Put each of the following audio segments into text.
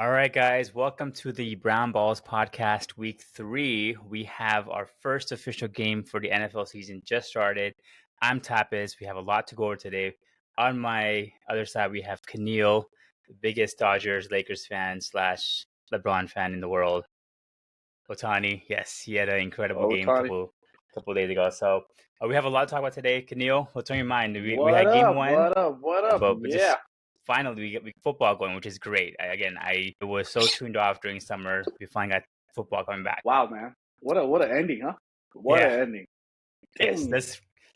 All right, guys, welcome to the Brown Balls podcast, week 3. We have our first official game for the NFL season just started. I'm Tapiz. We have a lot to go over today. On my other side, we have Keneal, the biggest Dodgers, Lakers fan slash LeBron fan in the world. Otani, yes, he had an incredible Oh, game a Tony, couple days ago. So we have a lot to talk about today. Keneal, what's on your mind? We what had game up? one, What up? What up? but Yeah. just finally we get football going, which is great. I was so tuned off during summer. We finally got football coming back. Wow, man. What a ending, huh? What Yeah, a ending. yes. Dang.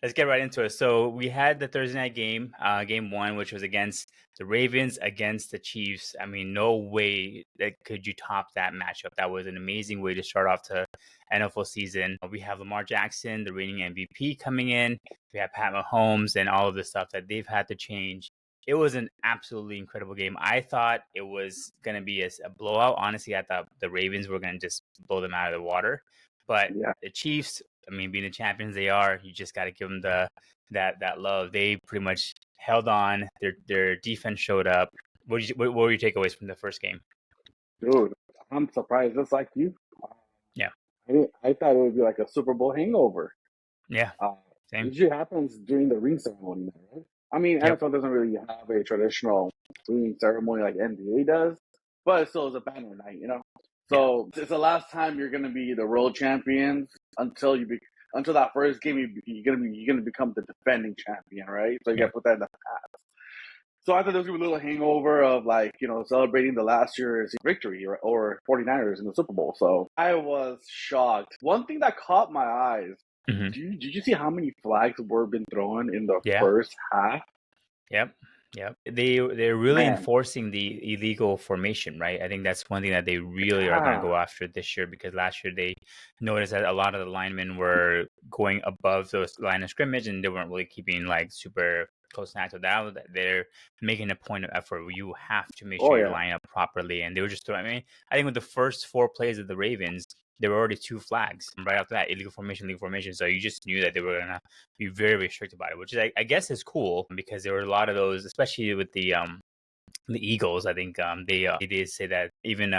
Let's get right into it. So we had the Thursday night game, game one, which was against the Ravens against the Chiefs. I mean, no way that could you top that matchup. That was an amazing way to start off the NFL season. We have Lamar Jackson, the reigning MVP, coming in. We have Pat Mahomes and all of the stuff that they've had to change. It was an absolutely incredible game. I thought it was going to be a blowout. Honestly, I thought the Ravens were going to just blow them out of the water. But Yeah. the Chiefs, I mean, being the champions they are, you just got to give them that love. They pretty much held on. Their defense showed up. What were your takeaways from the first game? Dude, I'm surprised just like you. Yeah. I thought it would be like a Super Bowl hangover. Yeah, Uh, same. usually happens during the ring ceremony, right? I mean, Yep. NFL doesn't really have a traditional ring ceremony like NBA does, but it still is a banner night, you know? So it's the last time you're gonna be the world champions until that first game you're gonna become the defending champion, right? So you Yep. gotta put that in the past. So I thought there was gonna be a little hangover of celebrating the last year's victory or 49ers in the Super Bowl. So I was shocked. One thing that caught my eyes, Mm-hmm. did you see how many flags were been thrown in the Yeah. first half? Yep. They're really Man. enforcing the illegal formation, right? I think that's one thing that they really are going to go after this year, because last year they noticed that a lot of the linemen were going above those line of scrimmage and they weren't really keeping like super close snags. So now that they're making a point of effort, you have to make Oh sure you yeah. line up properly. And they were just throwing. I mean, I think with the first 4 plays of the Ravens, there were already 2 flags right after that, illegal formation. So you just knew that they were gonna be very, very strict about it, which is, I guess, is cool, because there were a lot of those, especially with the Eagles. I think they did say that even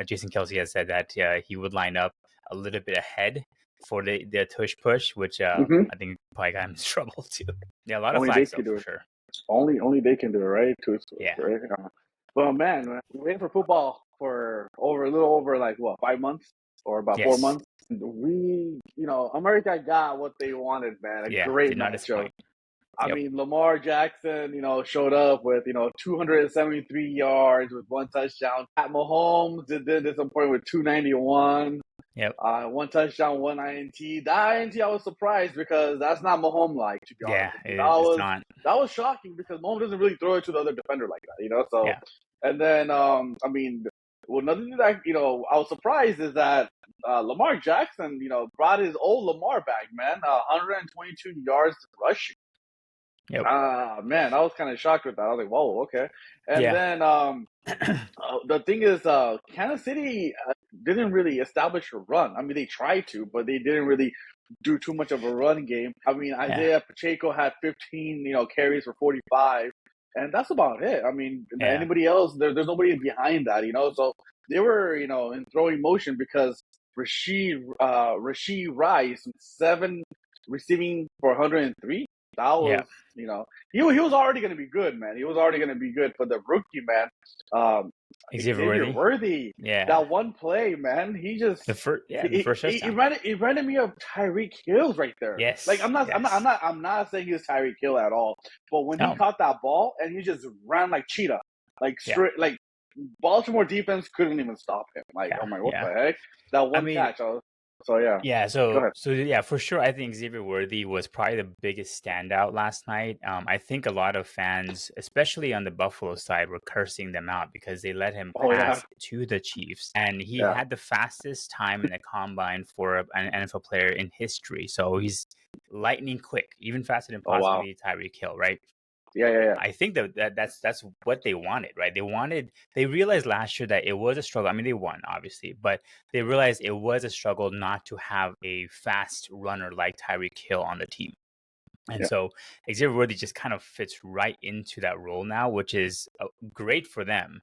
Jason Kelsey has said that he would line up a little bit ahead for the tush push, which hmm I think probably got him in trouble too. Yeah, a lot of Only they flags though, can do for it. sure. Only they can do it, right? Yeah. Right? Well, man, we're waiting for football for a little over like what 5 months or about 4 months. Yes. America got what they wanted, man. A Yeah. great Did not matchup. disappoint. I Yep. mean, Lamar Jackson, showed up with 273 yards with 1 touchdown. Pat Mahomes did at some point with 291. Yep. 1 touchdown, 1 INT. That INT, I was surprised because that's not Mahomes like, to be Yeah. honest with you. It's not. That was shocking because Mahomes doesn't really throw it to the other defender like that, So, Yeah. and then another thing that I was surprised is that Lamar Jackson, brought his old Lamar back, man. 122 yards rushing. Yep. Man, I was kind of shocked with that. I was like, whoa, okay. And Yeah. then the thing is, Kansas City didn't really establish a run. I mean, they tried to, but they didn't really do too much of a run game. I mean, Isaiah Pacheco had 15, carries for 45, and that's about it. I mean, anybody else, there's nobody behind that, So they were, in throwing motion because Rashid Rice, 7 receiving for 103. That was, he was already going to be good, man. He was already going to be good for the rookie, man. Xavier Worthy. Yeah. That one play, man. He just the first touchdown. it reminded me of Tyreek Hill right there. Yes. Like I'm not saying he's Tyreek Hill at all. But when he caught that ball and he just ran like cheetah, like straight, like Baltimore defense couldn't even stop him. Like, I'm like, what the heck? That one catch. So yeah. Yeah, so yeah, for sure. I think Xavier Worthy was probably the biggest standout last night. I think a lot of fans, especially on the Buffalo side, were cursing them out because they let him pass to the Chiefs, and he had the fastest time in the combine for an NFL player in history. So he's lightning quick, even faster than possibly Tyreek Hill, right? Yeah. I think that's what they wanted, right? They realized last year that it was a struggle. I mean, they won obviously, but they realized it was a struggle not to have a fast runner like Tyreek Hill on the team. And so Xavier Worthy just kind of fits right into that role now, which is great for them.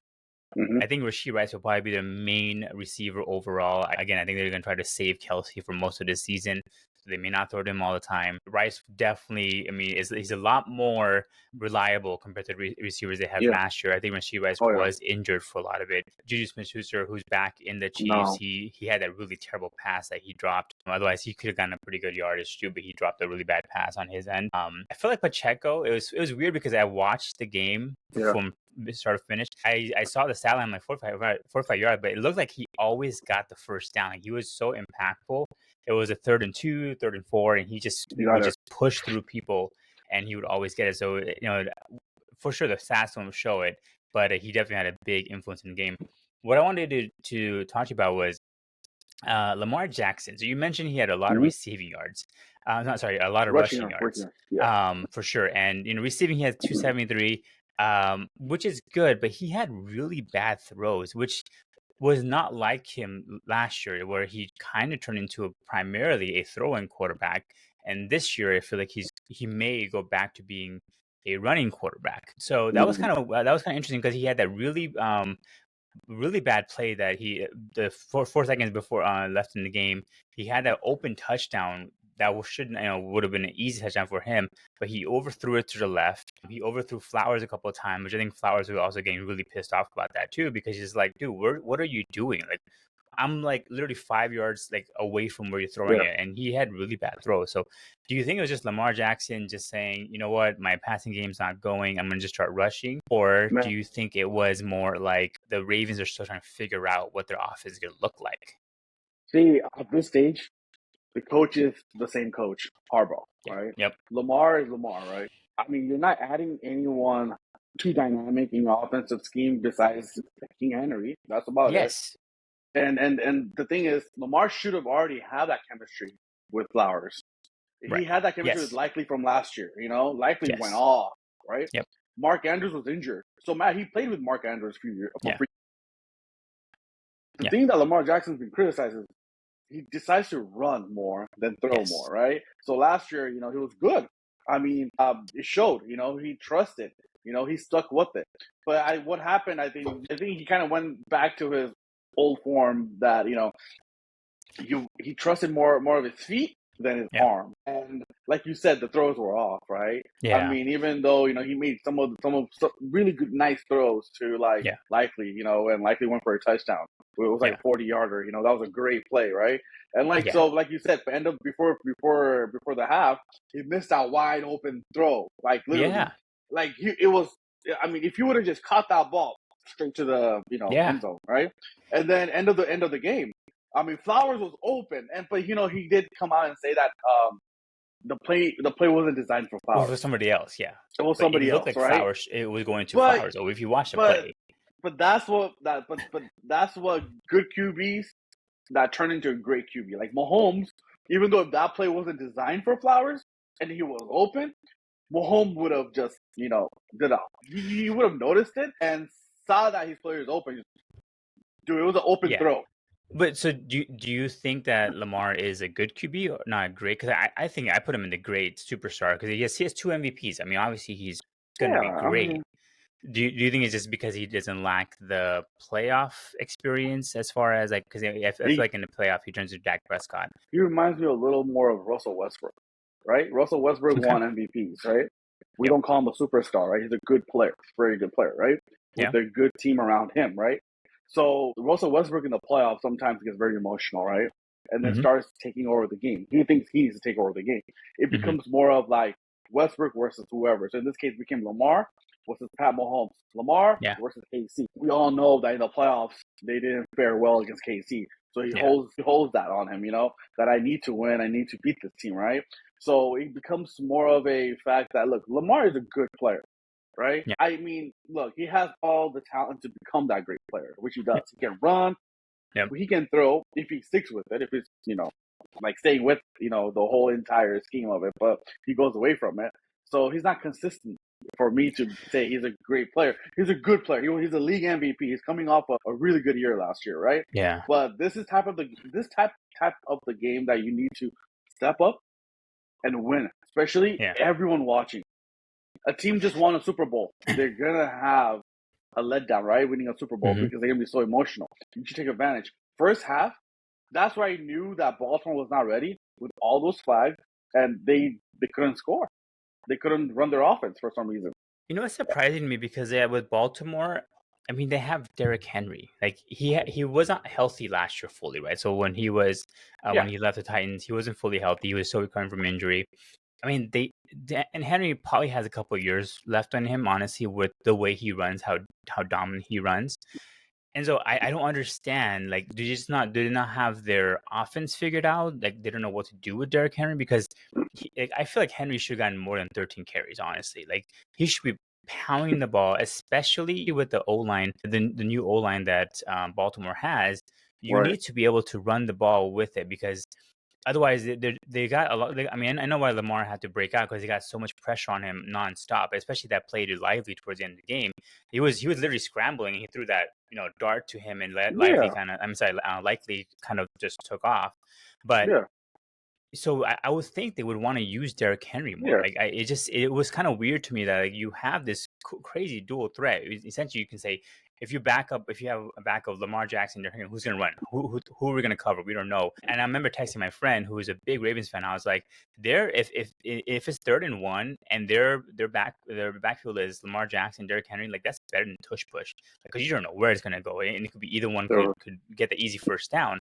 Mm-hmm. I think Rashee Rice will probably be the main receiver overall. Again, I think they're going to try to save Kelsey for most of the season. So they may not throw to him all the time. Rice definitely, I mean, he's a lot more reliable compared to the receivers they had Yeah. last year. I think Rashee Rice Oh, yeah. was injured for a lot of it. Juju Smith-Schuster, who's back in the Chiefs, No. he had that really terrible pass that he dropped. Otherwise, he could have gotten a pretty good yardage too, but he dropped a really bad pass on his end. I feel like Pacheco, it was weird because I watched the game from start to finish. I saw the stat line like 45 yards, but it looked like he always got the first down. He was so impactful. It was a 3rd and 2, 3rd and 4, and he would just push through people, and he would always get it. So for sure the stats don't show it, but he definitely had a big influence in the game. What I wanted to talk to you about was Lamar Jackson. So you mentioned he had a lot of receiving yards. A lot of rushing yards. For sure. And receiving he has 273. Which is good, but he had really bad throws, which was not like him last year, where he kind of turned into primarily a throwing quarterback. And this year, I feel like he may go back to being a running quarterback. So that was kind of interesting because he had that really bad play that the 4 seconds before left in the game, he had that open touchdown that would have been an easy touchdown for him, but he overthrew it to the left. He overthrew Flowers a couple of times, which I think Flowers was also getting really pissed off about that too, because he's like, dude, what are you doing? Like, I'm like literally 5 yards like away from where you're throwing it, and he had really bad throws. So, do you think it was just Lamar Jackson just saying, you know what, my passing game's not going, I'm gonna just start rushing, or do you think it was more like the Ravens are still trying to figure out what their offense is gonna look like? See, at this stage, the coach is the same coach, Harbaugh, right? Yep. Lamar is Lamar, right? I mean, you're not adding anyone too dynamic in your offensive scheme besides King Henry. That's about it. And the thing is, Lamar should have already had that chemistry with Flowers. He had that chemistry with Likely from last year. Likely went off, right? Yep. Mark Andrews was injured, so Matt, he played with Mark Andrews a few years. The thing that Lamar Jackson's been criticized is he decides to run more than throw more, right? So last year, he was good. I mean, it showed. He trusted. He stuck with it. But what happened? I think he kind of went back to his old form that he trusted more of his feet than his arm. And like you said, the throws were off, right? Yeah. I mean, even though he made some really good, nice throws to Likely, and Likely went for a touchdown. It was like a 40-yarder. That was a great play, right? And so, like you said, before the half, he missed that wide open throw, like literally, it was. I mean, if you would have just caught that ball straight to the end zone, right? And then end of the game. I mean, Flowers was open, but he did come out and say that the play wasn't designed for Flowers. Well, for somebody else, It was somebody else, like right? Flowers, it was going to Flowers. Or if you watch the play, but that's what good QBs that turn into a great QB. Like Mahomes, even though if that play wasn't designed for Flowers and he was open, Mahomes would have just he would have noticed it and saw that his player is open. Dude, it was an open throw. But so do you think that Lamar is a good QB or not great? Because I think I put him in the great superstar because he has 2 MVPs. I mean, obviously he's going to be great. I mean, do you think it's just because he doesn't lack the playoff experience as far as because I feel like in the playoff he turns to Dak Prescott. He reminds me a little more of Russell Westbrook, right? Russell Westbrook won MVPs, right? We don't call him a superstar, right? He's a good player, very good player, right? With a good team around him, right? So Russell Westbrook in the playoffs sometimes gets very emotional, right? And then starts taking over the game. He thinks he needs to take over the game. It becomes more of like Westbrook versus whoever. So in this case, it became Lamar versus Pat Mahomes. Lamar versus KC. We all know that in the playoffs, they didn't fare well against KC. So he holds that on him, that I need to win. I need to beat this team, right? So it becomes more of a fact that, look, Lamar is a good player. Right? Yeah. I mean, look, he has all the talent to become that great player, which he does. He can run. He can throw if he sticks with it, if it's, like staying with, the whole entire scheme of it, but he goes away from it. So he's not consistent for me to say he's a great player. He's a good player. He's a league MVP. He's coming off a really good year last year, right? Yeah. But this is type of the game that you need to step up and win, especially everyone watching. A team just won a Super Bowl. They're going to have a letdown, right? Winning a Super Bowl Hmm. because they're gonna be so emotional. You should take advantage. First half, that's where I knew that Baltimore was not ready with all those flags, and they couldn't score. They couldn't run their offense for some reason. You know, it's surprising to me because with Baltimore, I mean, they have Derrick Henry. Like he was not healthy last year fully, right? So when Yeah, he left the Titans, he wasn't fully healthy. He was still recovering from injury. I mean, and Henry probably has a couple of years left on him, honestly, with the way he runs, how dominant he runs. And so I don't understand. Like, do they not have their offense figured out? Like, they don't know what to do with Derrick Henry because like, I feel like Henry should have gotten more than 13 carries. Honestly, like he should be pounding the ball, especially with the O line, the new O line that Baltimore has. You right. need to be able to run the ball with it because otherwise, they got a lot. I mean, I know why Lamar had to break out because he got so much pressure on him nonstop, especially that play to Lively towards the end of the game. He was literally scrambling, and he threw that dart to him, and Lively Yeah, kind of I'm sorry, Likely kind of just took off. But yeah, so I would think they would want to use Derrick Henry more. yeah. Like it was kind of weird to me that like, you have this crazy dual threat. Essentially, you can say if you have a back of Lamar Jackson, Derrick Henry, who's going to run? Who are we going to cover? We don't know. And I remember texting my friend who is a big Ravens fan. I was like, there if it's 3rd and 1 and their backfield is Lamar Jackson, Derrick Henry, like that's better than tush push because you don't know where it's going to go, and it could be either one So, could get the easy first down,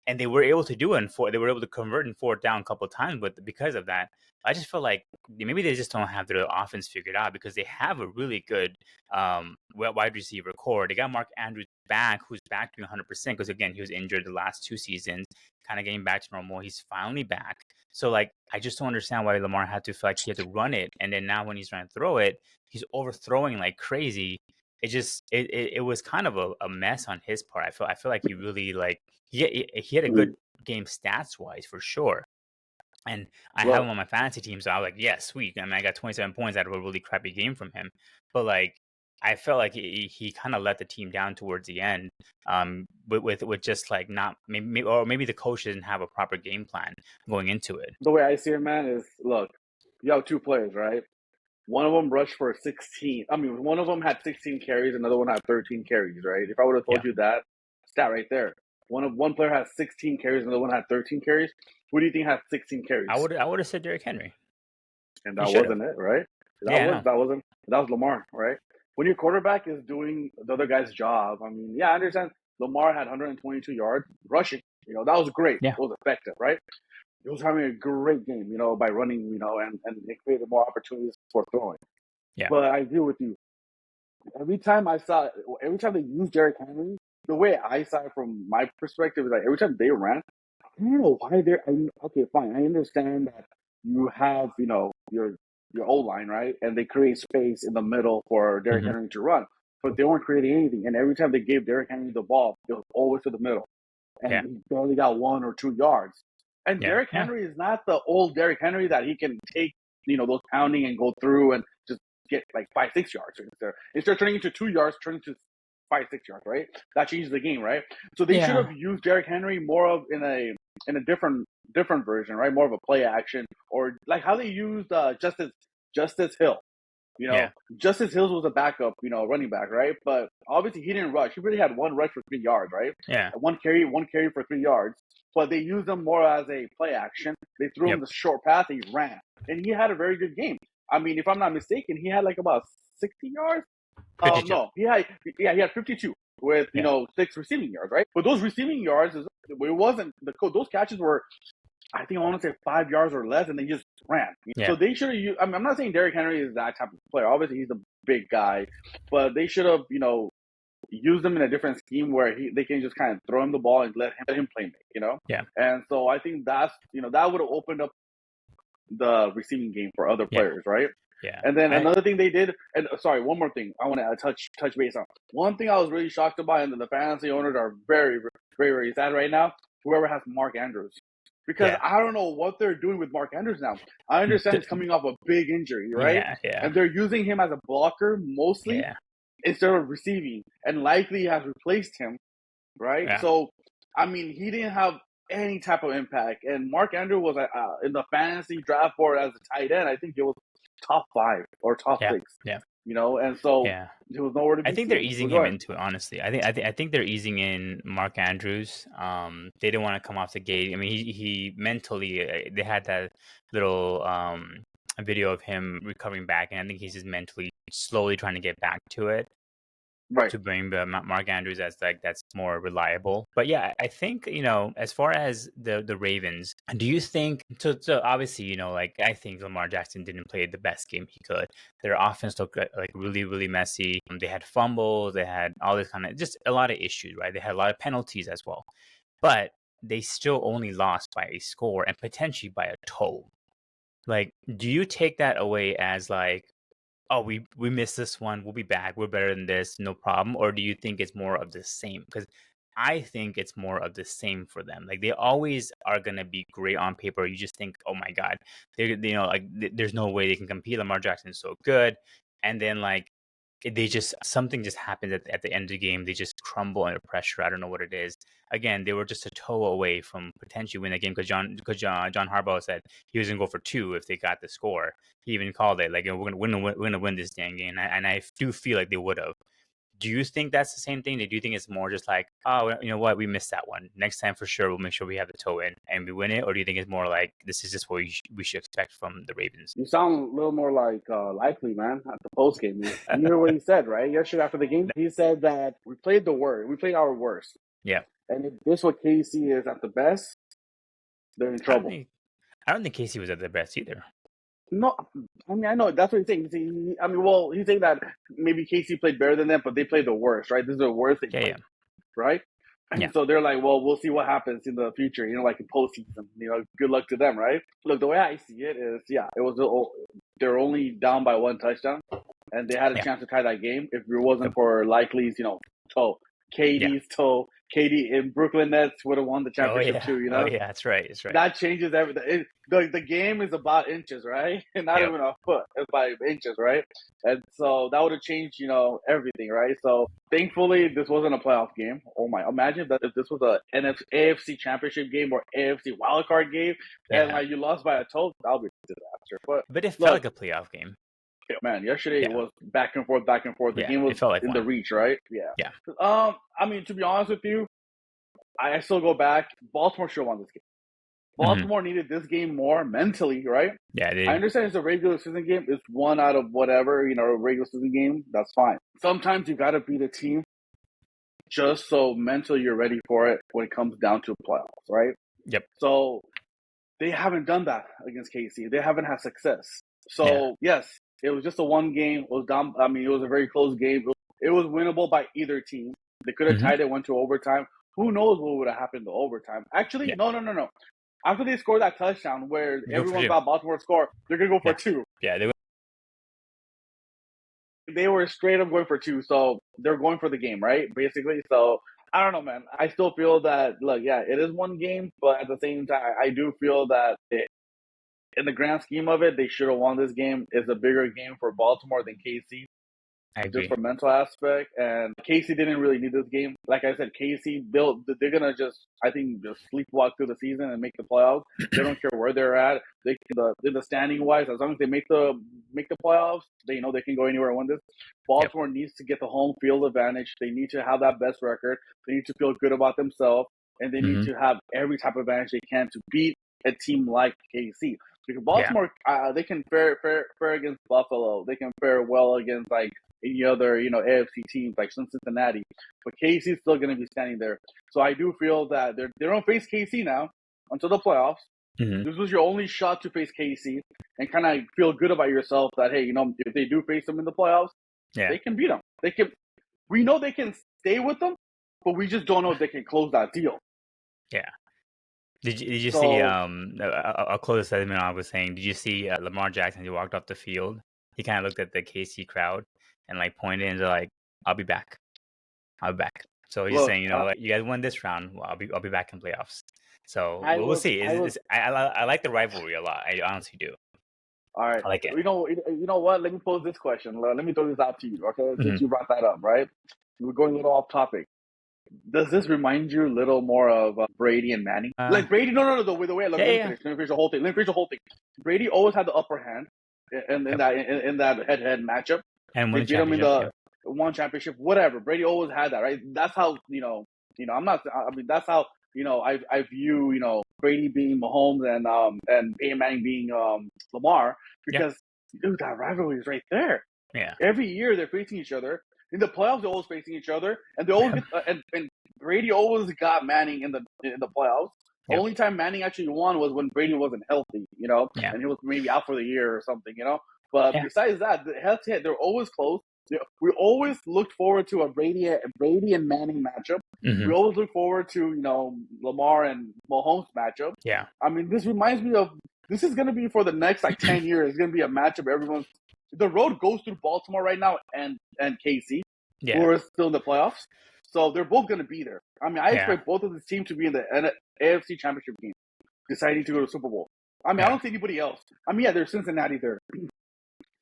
and they were able to do it they were able to convert in 4th down a couple of times, but because of that, I just feel like maybe they just don't have their offense figured out because they have a really good wide receiver core. They got Mark Andrews back, who's back to 100% because again he was injured the last 2 seasons, kind of getting back to normal. He's finally back, so like I just don't understand why Lamar had to feel like he had to run it, and then now when he's trying to throw it, he's overthrowing like crazy. It was kind of a mess on his part. I feel like he really like he had a good mm, game stats wise for sure. And I have him look, on my fantasy team, so I was like, yeah, sweet. I mean, I got 27 points out of a really crappy game from him. But like, I felt like he kind of let the team down towards the end, with just like not maybe or maybe the coach didn't have a proper game plan going into it. the way I see it, man, is look, you have two players, right? One of them rushed for 16. I mean, one of them had 16 carries, another one had 13 carries, right? If I would have Yeah, told you that stat right there, one player has 16 carries, another one had 13 carries. Who do you think had 16 carries? I would have said Derrick Henry. And He that should have. wasn't it, right? Yeah, no. That was Lamar, right? When your quarterback is doing the other guy's job, I mean, yeah, I understand. Lamar had 122 yards rushing. That was great. It Yeah, was effective, right? He was having a great game, by running, and it created more opportunities for throwing. yeah, But I agree with you. Every time they used Derrick Henry, the way I saw it from my perspective is like every time they ran, I don't know why they're okay, fine. I understand that you have, your O line, right? And they create space in the middle for Derrick hmm, Henry to run. But they weren't creating anything. And every time they gave Derrick Henry the ball, it was always to the middle. yeah, And he barely got 1 or 2 yards. And yeah, Derrick yeah, Henry is not the old Derrick Henry that he can take, those pounding and go through and just get like 5, 6 yards. Instead of turning into 2 yards, turning to 5, 6 yards, right? That changes the game, right? So they should yeah, have used Derrick Henry more of in a different version, right? More of a play action, or like how they used Justice Hill. yeah, Justice Hills was a backup, running back, right? But obviously he didn't rush. He really had one rush for 3 yards, right? yeah, One carry for 3 yards. But they used him more as a play action. They threw him yep. the short path. He ran, and he had a very good game. I mean, if I'm not mistaken, he had like about 60 yards. 52. No, he had 52 with Yeah, 6 receiving yards, right? But those receiving yards, it wasn't those catches were, I think I want to say 5 yards or less, and they just ran. yeah, So they should have used. I mean, I'm not saying Derrick Henry is that type of player. Obviously, he's a big guy, but they should have, used him in a different scheme where they can just kind of throw him the ball and let him play make. yeah, And so I think that would have opened up the receiving game for other yeah, players, right? yeah. And then I another thing they did, and sorry, one more thing I want to touch base on. One thing I was really shocked about, and the fantasy owners are very, very, very sad right now. Whoever has Mark Andrews, because yeah. I don't know what they're doing with Mark Andrews now. I understand D- he's coming off a big injury, right? yeah, yeah, And they're using him as a blocker mostly yeah, instead of receiving, and likely has replaced him, right? yeah, So, I mean, he didn't have any type of impact. And Mark Andrews was in the fantasy draft board as a tight end. I think he was top 5 or top yeah, 6. yeah. and so Yeah. he was nowhere to I be think they're seen. easing Go him ahead. into it. Honestly, I think they're easing in Mark Andrews. They didn't want to come off the gate. I mean, he mentally they had that little video of him recovering back, and I think he's just mentally slowly trying to get back to it Right. to bring Mark Andrews as like that's more reliable. But yeah, I think as far as the Ravens, do you think so obviously like I think Lamar Jackson didn't play the best game he could. Their offense looked like really really messy. They had fumbles, they had all this kind of just a lot of issues, right? They had a lot of penalties as well, but they still only lost by a score and potentially by a toe. Like, do you take that away as like, oh, we missed this one, we'll be back, we're better than this, no problem? Or do you think it's more of the same? Because I think it's more of the same for them. Like they always are gonna be great on paper. You just think, oh my god, there's no way they can compete. Lamar Jackson is so good, and then like they just something just happens at the end of the game. They just crumble under pressure. I don't know what it is. Again, they were just a toe away from potentially winning the game because John Harbaugh said he was gonna go for two if they got the score. He even called it like we're gonna win this damn game, and I do feel like they would have. Do you think that's the same thing? Do you think it's more just like, oh, you know what, we missed that one. Next time for sure, we'll make sure we have the toe in and we win it? Or do you think it's more like this is just what we should expect from the Ravens? You sound a little more like Likely, man, at the post game. You hear what he said, right? Yesterday after the game, he said that we played our worst. Yeah. And if this what KC is at the best, they're in trouble. I don't think KC was at their best either. No, I mean, I know that's what he's saying. He's saying that maybe KC played better than them, but they played the worst, right? This is the worst they played, right? And so they're like, well, we'll see what happens in the future, like in postseason. Good luck to them, right? Look, the way I see it is, it was they're only down by one touchdown, and they had a chance to tie that game if it wasn't for Likely's, toe, KD's toe. KD in Brooklyn Nets would have won the championship too, Oh yeah, that's right. That changes everything. The game is about inches, right? And not even a foot. It's by inches, right? And so that would have changed, everything, right? So thankfully, this wasn't a playoff game. Oh my! Imagine that if this was a AFC championship game or AFC wildcard game, and you lost by a toe, that would be a disaster. But it felt like a playoff game. Man, yesterday it was back and forth. The game was like in the reach, right? Yeah. I mean, to be honest with you, I still go back. Baltimore should have won this game. Baltimore needed this game more mentally, right? Yeah, I understand it's a regular season game. It's one out of whatever, a regular season game. That's fine. Sometimes you got to beat a team just so mentally you're ready for it when it comes down to playoffs, right? Yep. So they haven't done that against KC. They haven't had success. So, yes, it was just a one game. It was down. I mean, it was a very close game. It was winnable by either team. They could have tied it, went to overtime. Who knows what would have happened to overtime? Actually, no. After they scored that touchdown where everyone thought Baltimore score, they're going to go for two. Yeah, they were straight up going for two. So they're going for the game, right? Basically. So I don't know, man. I still feel that, look, it is one game. But at the same time, I do feel that in the grand scheme of it, they should have won this game. It's a bigger game for Baltimore than KC. I agree. Just for mental aspect. And KC didn't really need this game. Like I said, KC, they're going to just sleepwalk through the season and make the playoffs. They don't care where they're at. In the standing wise, as long as they make the playoffs, they know they can go anywhere and win this. Baltimore needs to get the home field advantage. They need to have that best record. They need to feel good about themselves. And they need to have every type of advantage they can to beat a team like KC. Because Baltimore, they can fare against Buffalo. They can fare well against any other, AFC teams like Cincinnati. But KC is still going to be standing there. So I do feel that they don't face KC now until the playoffs. This was your only shot to face KC and kind of feel good about yourself that, hey, if they do face them in the playoffs, they can beat them. We know they can stay with them, but we just don't know if they can close that deal. Yeah. Did you see? I'll close the segment. I was saying, did you see Lamar Jackson? He walked off the field. He kind of looked at the KC crowd and pointed and like, "I'll be back. I'll be back." So he's saying, you guys won this round. Well, I'll be back in playoffs. So we'll see. I like the rivalry a lot. I honestly do. All right. I like it. You know what? Let me pose this question. Let me throw this out to you, okay? Since you brought that up, right? We're going a little off topic. Does this remind you a little more of Brady and Manning? Like Brady, no. The way let me finish the whole thing. Brady always had the upper hand in that head-to-head matchup. And They win the beat them in championship. the one championship, whatever. Brady always had that, right? That's how I'm not. I mean, that's how I view Brady being Mahomes and Peyton Manning being Lamar Yeah. because dude, that rivalry is right there. Yeah. Every year they're facing each other. In the playoffs, they're always facing each other, and they always get and Brady always got Manning in the playoffs. The Yep. only time Manning actually won was when Brady wasn't healthy, Yeah. and he was maybe out for the year or something, But Yeah. besides that, the head-to-head, they're always close. We always looked forward to a Brady and Manning matchup. Mhm. We always look forward to Lamar and Mahomes matchup. Yeah. I mean, this reminds me of this is going to be for the next 10 years. It's going to be a matchup. The road goes through Baltimore right now and KC, Yeah. who are still in the playoffs. So they're both going to be there. I mean, I expect both of these teams to be in the AFC Championship game, deciding to go to the Super Bowl. I mean, I don't see anybody else. I mean, yeah, there's Cincinnati there.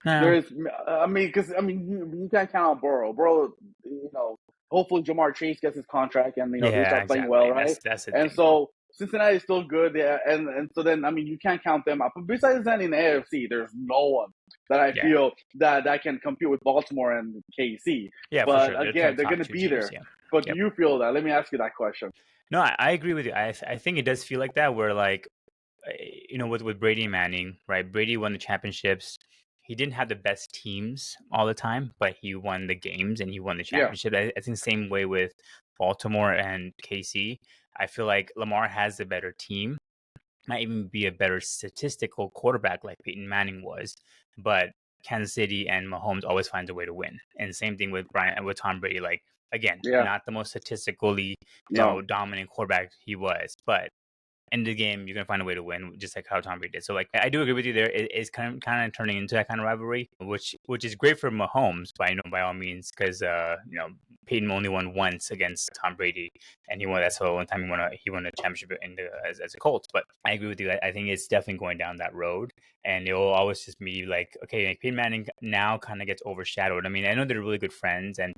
There's, because you can't count on Burrow. Burrow, hopefully Jamar Chase gets his contract and they start playing well, right? That's the and thing. so Cincinnati is still good, yeah, and so then you can't count them out. But besides that, in the AFC, there's no one that I feel that can compete with Baltimore and KC. Yeah, but for sure. again, they're going to be there. Yeah. But do you feel that? Let me ask you that question. No, I agree with you. I think it does feel like that, where like, with Brady and Manning, right? Brady won the championships. He didn't have the best teams all the time, but he won the games and he won the championship. I think the same way with Baltimore and KC. I feel like Lamar has the better team, might even be a better statistical quarterback like Peyton Manning was, but Kansas City and Mahomes always finds a way to win. And same thing with Tom Brady. Like, again, not the most statistically dominant quarterback he was, but end of the game, you're gonna find a way to win, just like how Tom Brady did. So, like, I do agree with you there. It's kind of turning into that kind of rivalry, which is great for Mahomes by all means, because Peyton only won once against Tom Brady, and he won. That's the one time he won a championship as a Colts. But I agree with you. I think it's definitely going down that road, and it will always just be like, okay, like Peyton Manning now kind of gets overshadowed. I mean, I know they're really good friends, and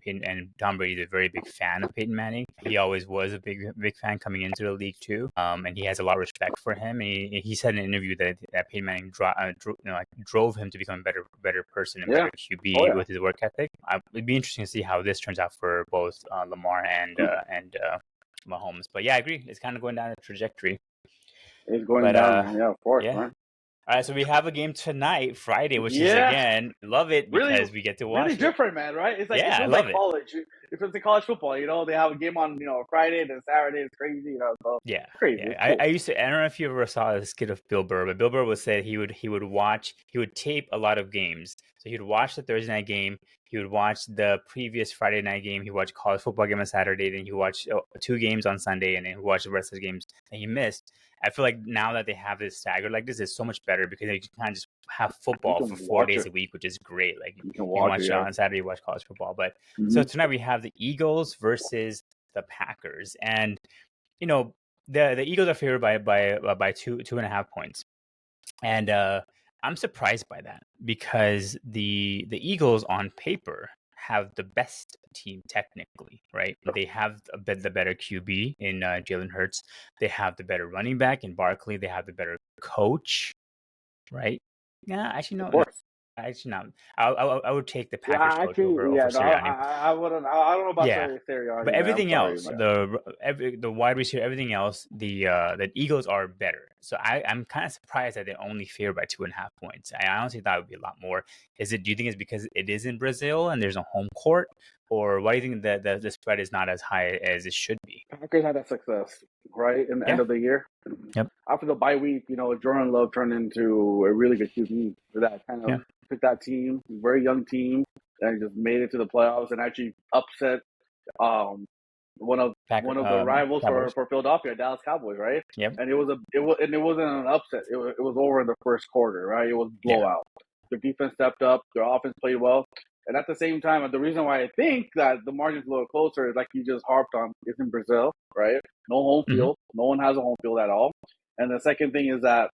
Tom Brady is a very big fan of Peyton Manning. He always was a big fan coming into the league too, and he has a lot of respect for him. And he said in an interview that Peyton Manning drove him to become a better person and better QB with his work ethic. It'd be interesting to see how this turns out for both Lamar and Mahomes. But yeah, I agree. It's kind of going down a trajectory. It's going down, of course, man. All right, so we have a game tonight, Friday, which is, again, love it because really, we get to watch really different, man, right? It's like, I love like college. If it's a college football, they have a game on, Friday, then Saturday. It's crazy, so crazy. Yeah. I used to, I don't know if you ever saw a skit of Bill Burr, but Bill Burr would say he would tape a lot of games. So he'd watch the Thursday night game, he would watch the previous Friday night game, he would watch college football game on Saturday, then he would watch 2 games on Sunday, and then he would watch the rest of the games that he missed. I feel like now that they have this staggered like this, it's so much better because you can just have football for 4 days a week, which is great. Like you can watch on Saturday, you watch college football. But so tonight we have the Eagles versus the Packers, and the Eagles are favored by 2.5 points, and I'm surprised by that because the Eagles on paper have the best team technically, right? They have the better QB in Jalen Hurts. They have the better running back in Barkley. They have the better coach, right? Yeah, actually no. Actually not. I would take the Packers coach over Sirianni. I wouldn't. I don't know about Sirianni. But everything else, the wide receiver, everything else, the Eagles are better. So I'm kind of surprised that they're only favored by 2.5 points. I honestly thought it would be a lot more. Do you think it's because it is in Brazil and there's a home court? Or why do you think that the spread is not as high as it should be? Packers had that success, right, in the end of the year. Yep. After the bye week, Jordan Love turned into a really good QB for that kind of took that team, very young team, and just made it to the playoffs and actually upset one of the rivals for Philadelphia, Dallas Cowboys, right? Yep. And it wasn't an upset. It was over in the first quarter, right? It was blowout. Their defense stepped up. Their offense played well. And at the same time, the reason why I think that the margin's a little closer is like you just harped on, it's in Brazil, right? No home field. No one has a home field at all. And the second thing is that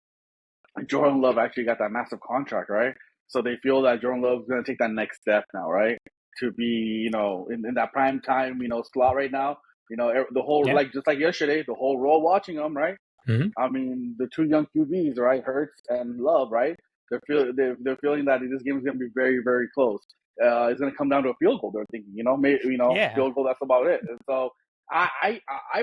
Jordan Love actually got that massive contract, right? So they feel that Jordan Love's going to take that next step now, right? To be, in that prime time, slot right now. The whole, just like yesterday, the whole row watching them, right? Mm-hmm. I mean, the 2 young QBs, right? Hurts and Love, right? They're feeling that this game is going to be very, very close. it's going to come down to a field goal. They're thinking, maybe, field goal. That's about it. And so I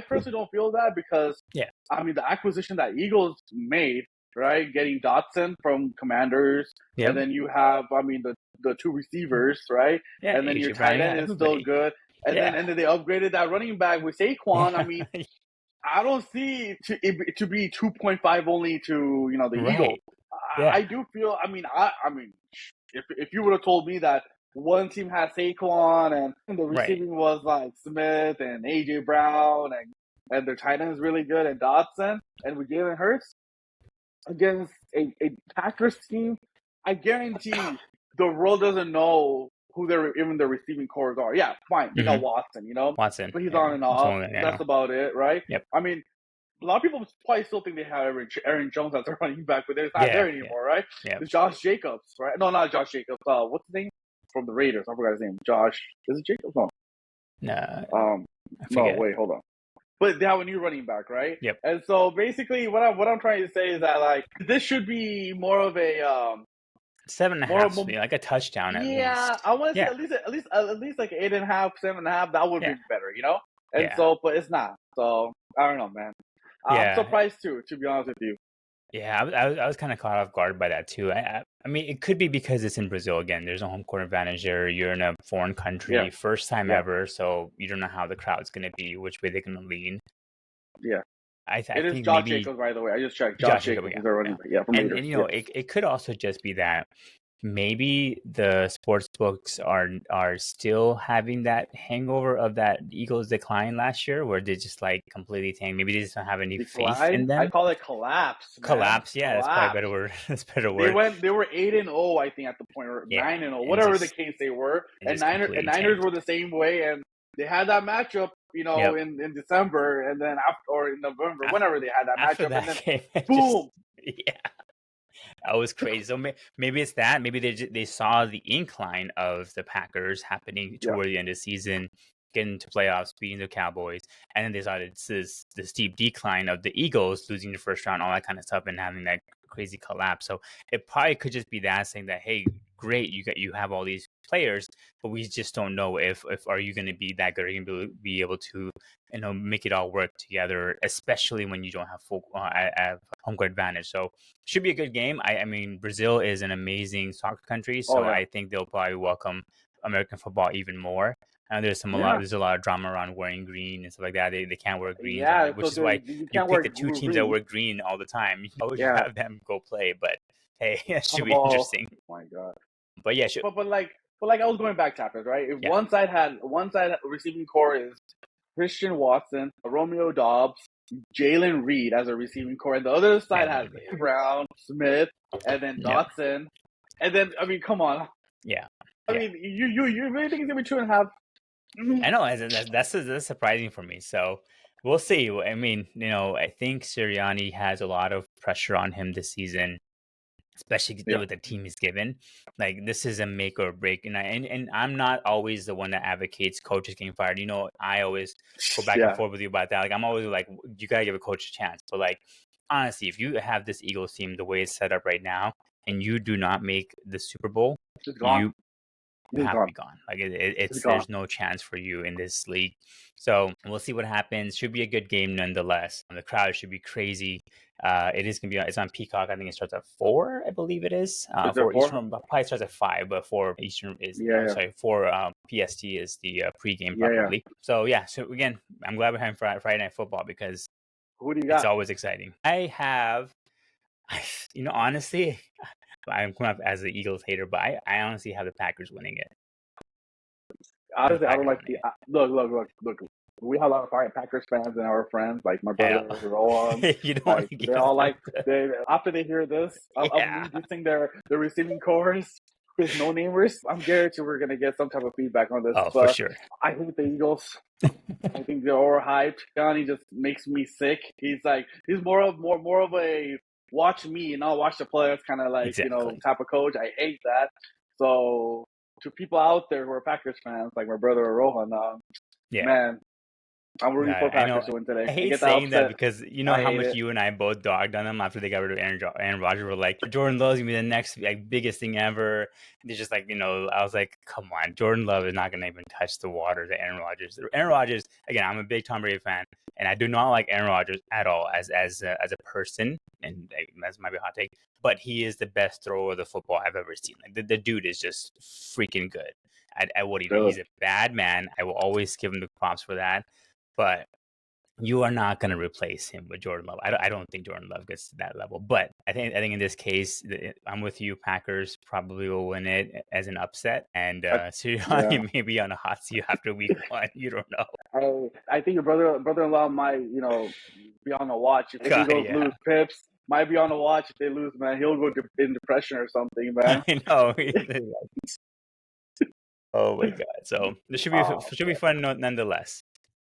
personally don't feel that because I mean the acquisition that Eagles made, right? Getting Dotson from Commanders, and then you have the two receivers, right? And then your tight end is still good, and then they upgraded that running back with Saquon. I mean, I don't see it to be 2.5 only to the Eagles. I do feel. I mean, if you would have told me that one team had Saquon and the receiving was like Smith and AJ Brown and their tight end is really good and Dotson and with Jalen Hurts against a Packers team, I guarantee the world doesn't know who even the receiving cores are. Yeah, fine. They got Watson, Watson. But he's on and off. That's about it, right? Yep. I mean, a lot of people probably still think they have Aaron Jones as their running back, but it's not there anymore, right? Yep. It's Josh Jacobs, right? No, not Josh Jacobs. What's his name? From the Raiders. I forgot his name. Josh. Is it Jacobs? No. No, wait, hold on. But they have a new running back, right? Yep. And so basically what I'm trying to say is that like this should be more of a 7.5, like a touchdown at least. Yeah, I want to say at least like 8.5, 7.5. That would be better, And so, but it's not. So I don't know, man. I'm surprised too, to be honest with you. Yeah, I was kind of caught off guard by that too. I mean, it could be because it's in Brazil again. There's no home court advantage there. You're in a foreign country, first time ever, so you don't know how the crowd's going to be, which way they're going to lean. Yeah. I think it is Josh Jacobs, by the way. I just checked. Josh Jacobs is their running back. Yeah, from and Raiders. it could also just be that maybe the sports books are still having that hangover of that Eagles decline last year, where they just like completely tanked. Maybe they just don't have any faith in them. I call it collapse. Collapse, yeah, that's probably a better word. That's a better word. They were 8-0, I think, at the point, or 9-0, whatever the case they were. And Niners were the same way, and they had that matchup, in December, and then or in November, whenever they had that matchup, and then boom. That was crazy. So maybe it's that. Maybe they saw the incline of the Packers happening toward the end of the season, getting to playoffs, beating the Cowboys, and then they saw the steep decline of the Eagles losing the first round, all that kind of stuff, and having that crazy collapse. So it probably could just be that, saying that, hey, great, you have all these players, but we just don't know if are you going to be that good? Are you going to be able to make it all work together, especially when you don't have full home court advantage. So should be a good game. I mean, Brazil is an amazing soccer country, so I think they'll probably welcome American football even more. And there's a lot of drama around wearing green and stuff like that. They can't wear green, which is why you pick the two teams that wear green all the time. You have them go play, but hey, it should be interesting. Oh my god! But yeah, but like I was going back, Tappers, right? If one side receiving core is Christian Watson, Romeo Doubs, Jalen Reed as a receiving core, and the other side has Brown, Smith, and then Dotson, and then I mean, come on, I mean, you really think it's gonna be 2.5? I know that's surprising for me. So we'll see. I mean, I think Sirianni has a lot of pressure on him this season, especially with the team he's given. Like, this is a make or break, and I'm not always the one that advocates coaches getting fired. I always go back and forth with you about that. Like, I'm always like, you gotta give a coach a chance. But like, honestly, if you have this Eagles team the way it's set up right now, and you do not make the Super Bowl, you have to be gone. Like, there's no chance for you in this league. So we'll see what happens. Should be a good game nonetheless. The crowd should be crazy. It is gonna be. It's on Peacock. I think it starts at 4. I believe it is. 4 Eastern. Probably starts at 5, but 4 Eastern is. Sorry, 4 PST is the pregame probably. So yeah. So again, I'm glad we're having Friday Night Football because who do you got? It's always exciting. I have. Honestly, I'm coming up as an Eagles hater, but I honestly have the Packers winning it. Honestly, I don't like the look. We have a lot of Packers fans and our friends, like my brother, Rowan. You don't they're all like, after they hear this, I'm reducing their receiving cores with no namers. I'm guaranteed we're gonna get some type of feedback on this. Oh, for sure. I hate the Eagles. I think they're overhyped. Johnny just makes me sick. He's more of a watch me and I'll watch the players kind of like type of coach. I hate that. So to people out there who are Packers fans, like my brother Rohan, man, I'm rooting for I know. Packers to win today. I hate Get saying that upset. because you know I how hate much it. you and I both dogged on them after they got rid of Aaron Rodgers. Were like, Jordan Love's gonna be the next like biggest thing ever. They're just like, I was like, come on, Jordan Love is not gonna even touch the water to Aaron Rodgers. Aaron Rodgers, again, I'm a big Tom Brady fan, and I do not like Aaron Rodgers at all as a person, and that might be a hot take, but he is the best thrower of the football I've ever seen. Like the dude is just freaking good at what he does. He's a bad man. I will always give him the props for that, but you are not going to replace him with Jordan Love. I don't think Jordan Love gets to that level. But I think in this case, I'm with you. Packers probably will win it as an upset, and Sirianni may be on a hot seat after week 1. You don't know. I think your brother-in-law might be on the watch if he goes lose Pips. Might be on the watch if they lose, man. He'll go in depression or something, man. I know. Oh my god! So this should be fun nonetheless.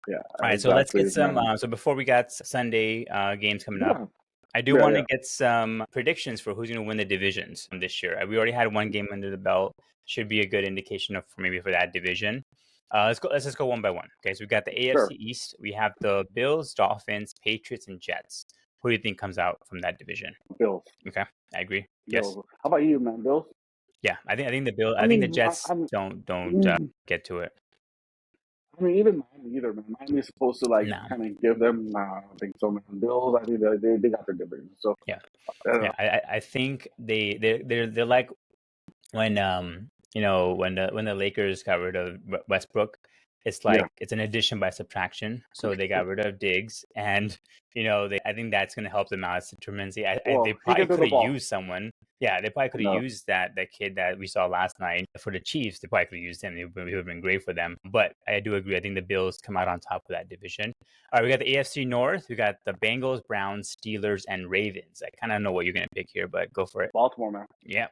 Yeah. All right, so let's get some. So before we got Sunday games coming up, I do want to get some predictions for who's going to win the divisions this year. We already had one game under the belt. Should be a good indication of maybe for that division. Let's just go one by one. Okay, so we got the AFC East. We have the Bills, Dolphins, Patriots, and Jets. Who do you think comes out from that division? Bills. Okay, I agree. Bills. Yes. How about you, man? Bills. Yeah, I think the Bills. I think the Jets don't get to it. I mean, even Miami either, man. Miami is supposed to kind of give them. I don't think so, man. Bills, I think they got their division. So yeah. I think they're like when when the Lakers got rid of Westbrook. It's like it's an addition by subtraction. So they got rid of Diggs, and I think that's going to help them out tremendously. They probably could have used someone. Yeah, they probably could have used that kid that we saw last night for the Chiefs. They probably could have used him. It would have been great for them. But I do agree. I think the Bills come out on top of that division. All right, we got the AFC North. We got the Bengals, Browns, Steelers, and Ravens. I kind of know what you're going to pick here, but go for it. Baltimore, man. Yeah.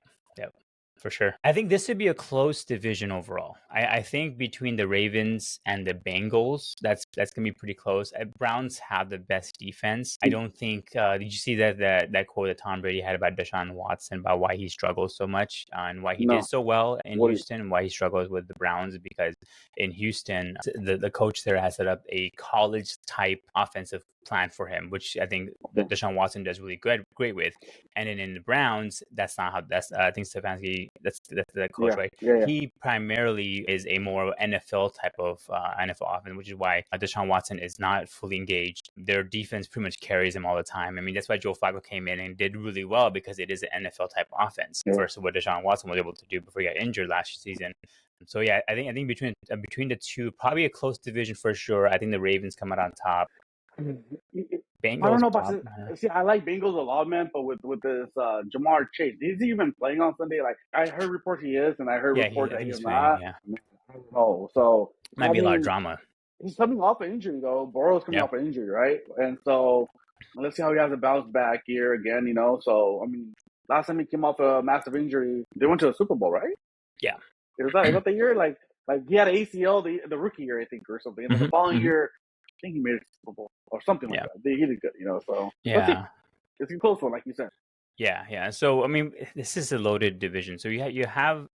For sure. I think this would be a close division overall. I think between the Ravens and the Bengals, that's going to be pretty close. Browns have the best defense. I don't think, did you see that quote that Tom Brady had about Deshaun Watson, about why he struggles so much and why he did so well in Houston and why he struggles with the Browns? Because in Houston, the coach there has set up a college-type offensive plan for him, which I think Deshaun Watson does really great with. And then in the Browns, that's not how I think Stefanski, that's the coach, right? Yeah. He primarily is a more NFL type of NFL offense, which is why Deshaun Watson is not fully engaged. Their defense pretty much carries him all the time. I mean, that's why Joe Flacco came in and did really well, because it is an NFL type offense versus what Deshaun Watson was able to do before he got injured last season. So yeah, I think between the two, probably a close division for sure. I think the Ravens come out on top. Bengals, I don't know about see. I like Bengals a lot, man. But with this Jamar Chase, is he even playing on Sunday? Like I heard reports he is, and I heard reports that he's not. Yeah. I don't know. So might be a lot of drama. He's coming off an injury though. Burrow's coming off an injury, right? And so let's see how he has a bounce back here again. So I mean, last time he came off a massive injury, they went to the Super Bowl, right? Yeah. Was that the year? Like he had an ACL the rookie year, I think, or something. And the following year, I think he made it Super Bowl or something like that. He did good, So it's a close one, like you said. Yeah. So I mean, this is a loaded division. So you have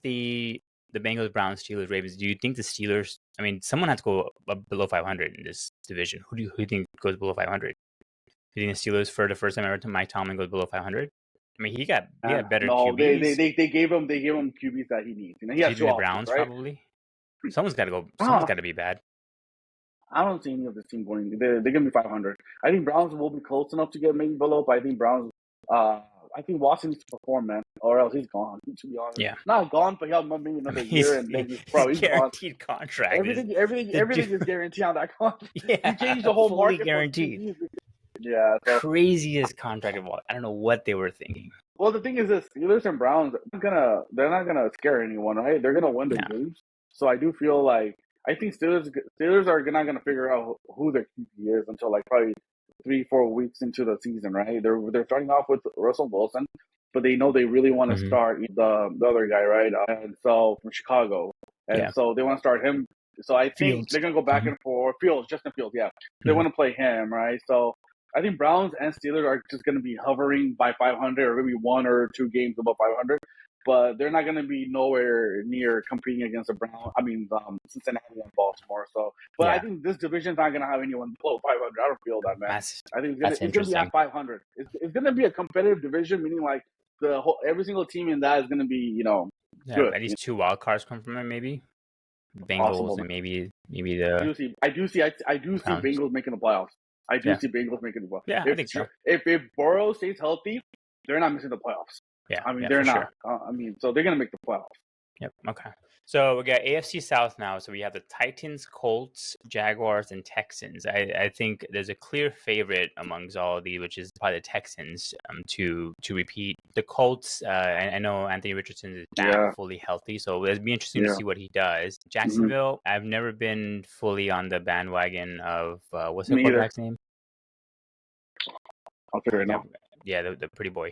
the Bengals, Browns, Steelers, Ravens. Do you think the Steelers? I mean, someone has to go below 500 in this division. Who do you think goes below 500? Do you think the Steelers, for the first time ever, Mike Tomlin goes below 500? I mean, he got better QBs. They gave him QBs that he needs. He has two the Browns, right? Probably. Someone's got to go. Someone's got to be bad. I don't see any of the team going. They're going to be 500. I think Browns will be close enough to get maybe below, but I think Browns. I think Watson needs to perform, man, or else he's gone. To be honest, not gone, but he'll maybe another year, and then he's guaranteed gone. Contract. Everything is guaranteed on that contract. He changed the whole fully market. Guaranteed. Yeah, craziest contract of all. I don't know what they were thinking. Well, the thing is, this Steelers and Browns, they're not gonna scare anyone, right? They're gonna win the games. So I do feel like I think Steelers are not gonna figure out who their QB is until like probably 3-4 weeks into the season, right? They're starting off with Russell Wilson, but they know they really want to start the other guy, right? And so from Chicago, and so they want to start him. So I think they're gonna go back and forth. Justin Fields, they want to play him, right? So I think Browns and Steelers are just going to be hovering by 500 or maybe 1 or 2 games above 500. but they're not going to be nowhere near competing against the Browns. I mean, Cincinnati and Baltimore. So, but I think this division's not going to have anyone below 500. I don't feel that, man. I think it's going to be at 500. It's going to be a competitive division, meaning like every single team in that is going to be, good. At least 2 wild cards come from it, maybe. Bengals possible, and maybe the. I do see Bengals making the playoffs. I do see Bengals making the playoffs. Yeah, I think so. If Burrow stays healthy, they're not missing the playoffs. Yeah, I mean they're not. Sure. So they're gonna make the playoffs. Yep. Okay. So we got AFC South now. So we have the Titans, Colts, Jaguars, and Texans. I think there's a clear favorite amongst all of these, which is probably the Texans to repeat. The Colts, I know Anthony Richardson is back fully healthy, so it'll be interesting to see what he does. Jacksonville, I've never been fully on the bandwagon of what's the quarterback's name? I'll figure it out. Yeah, the pretty boy.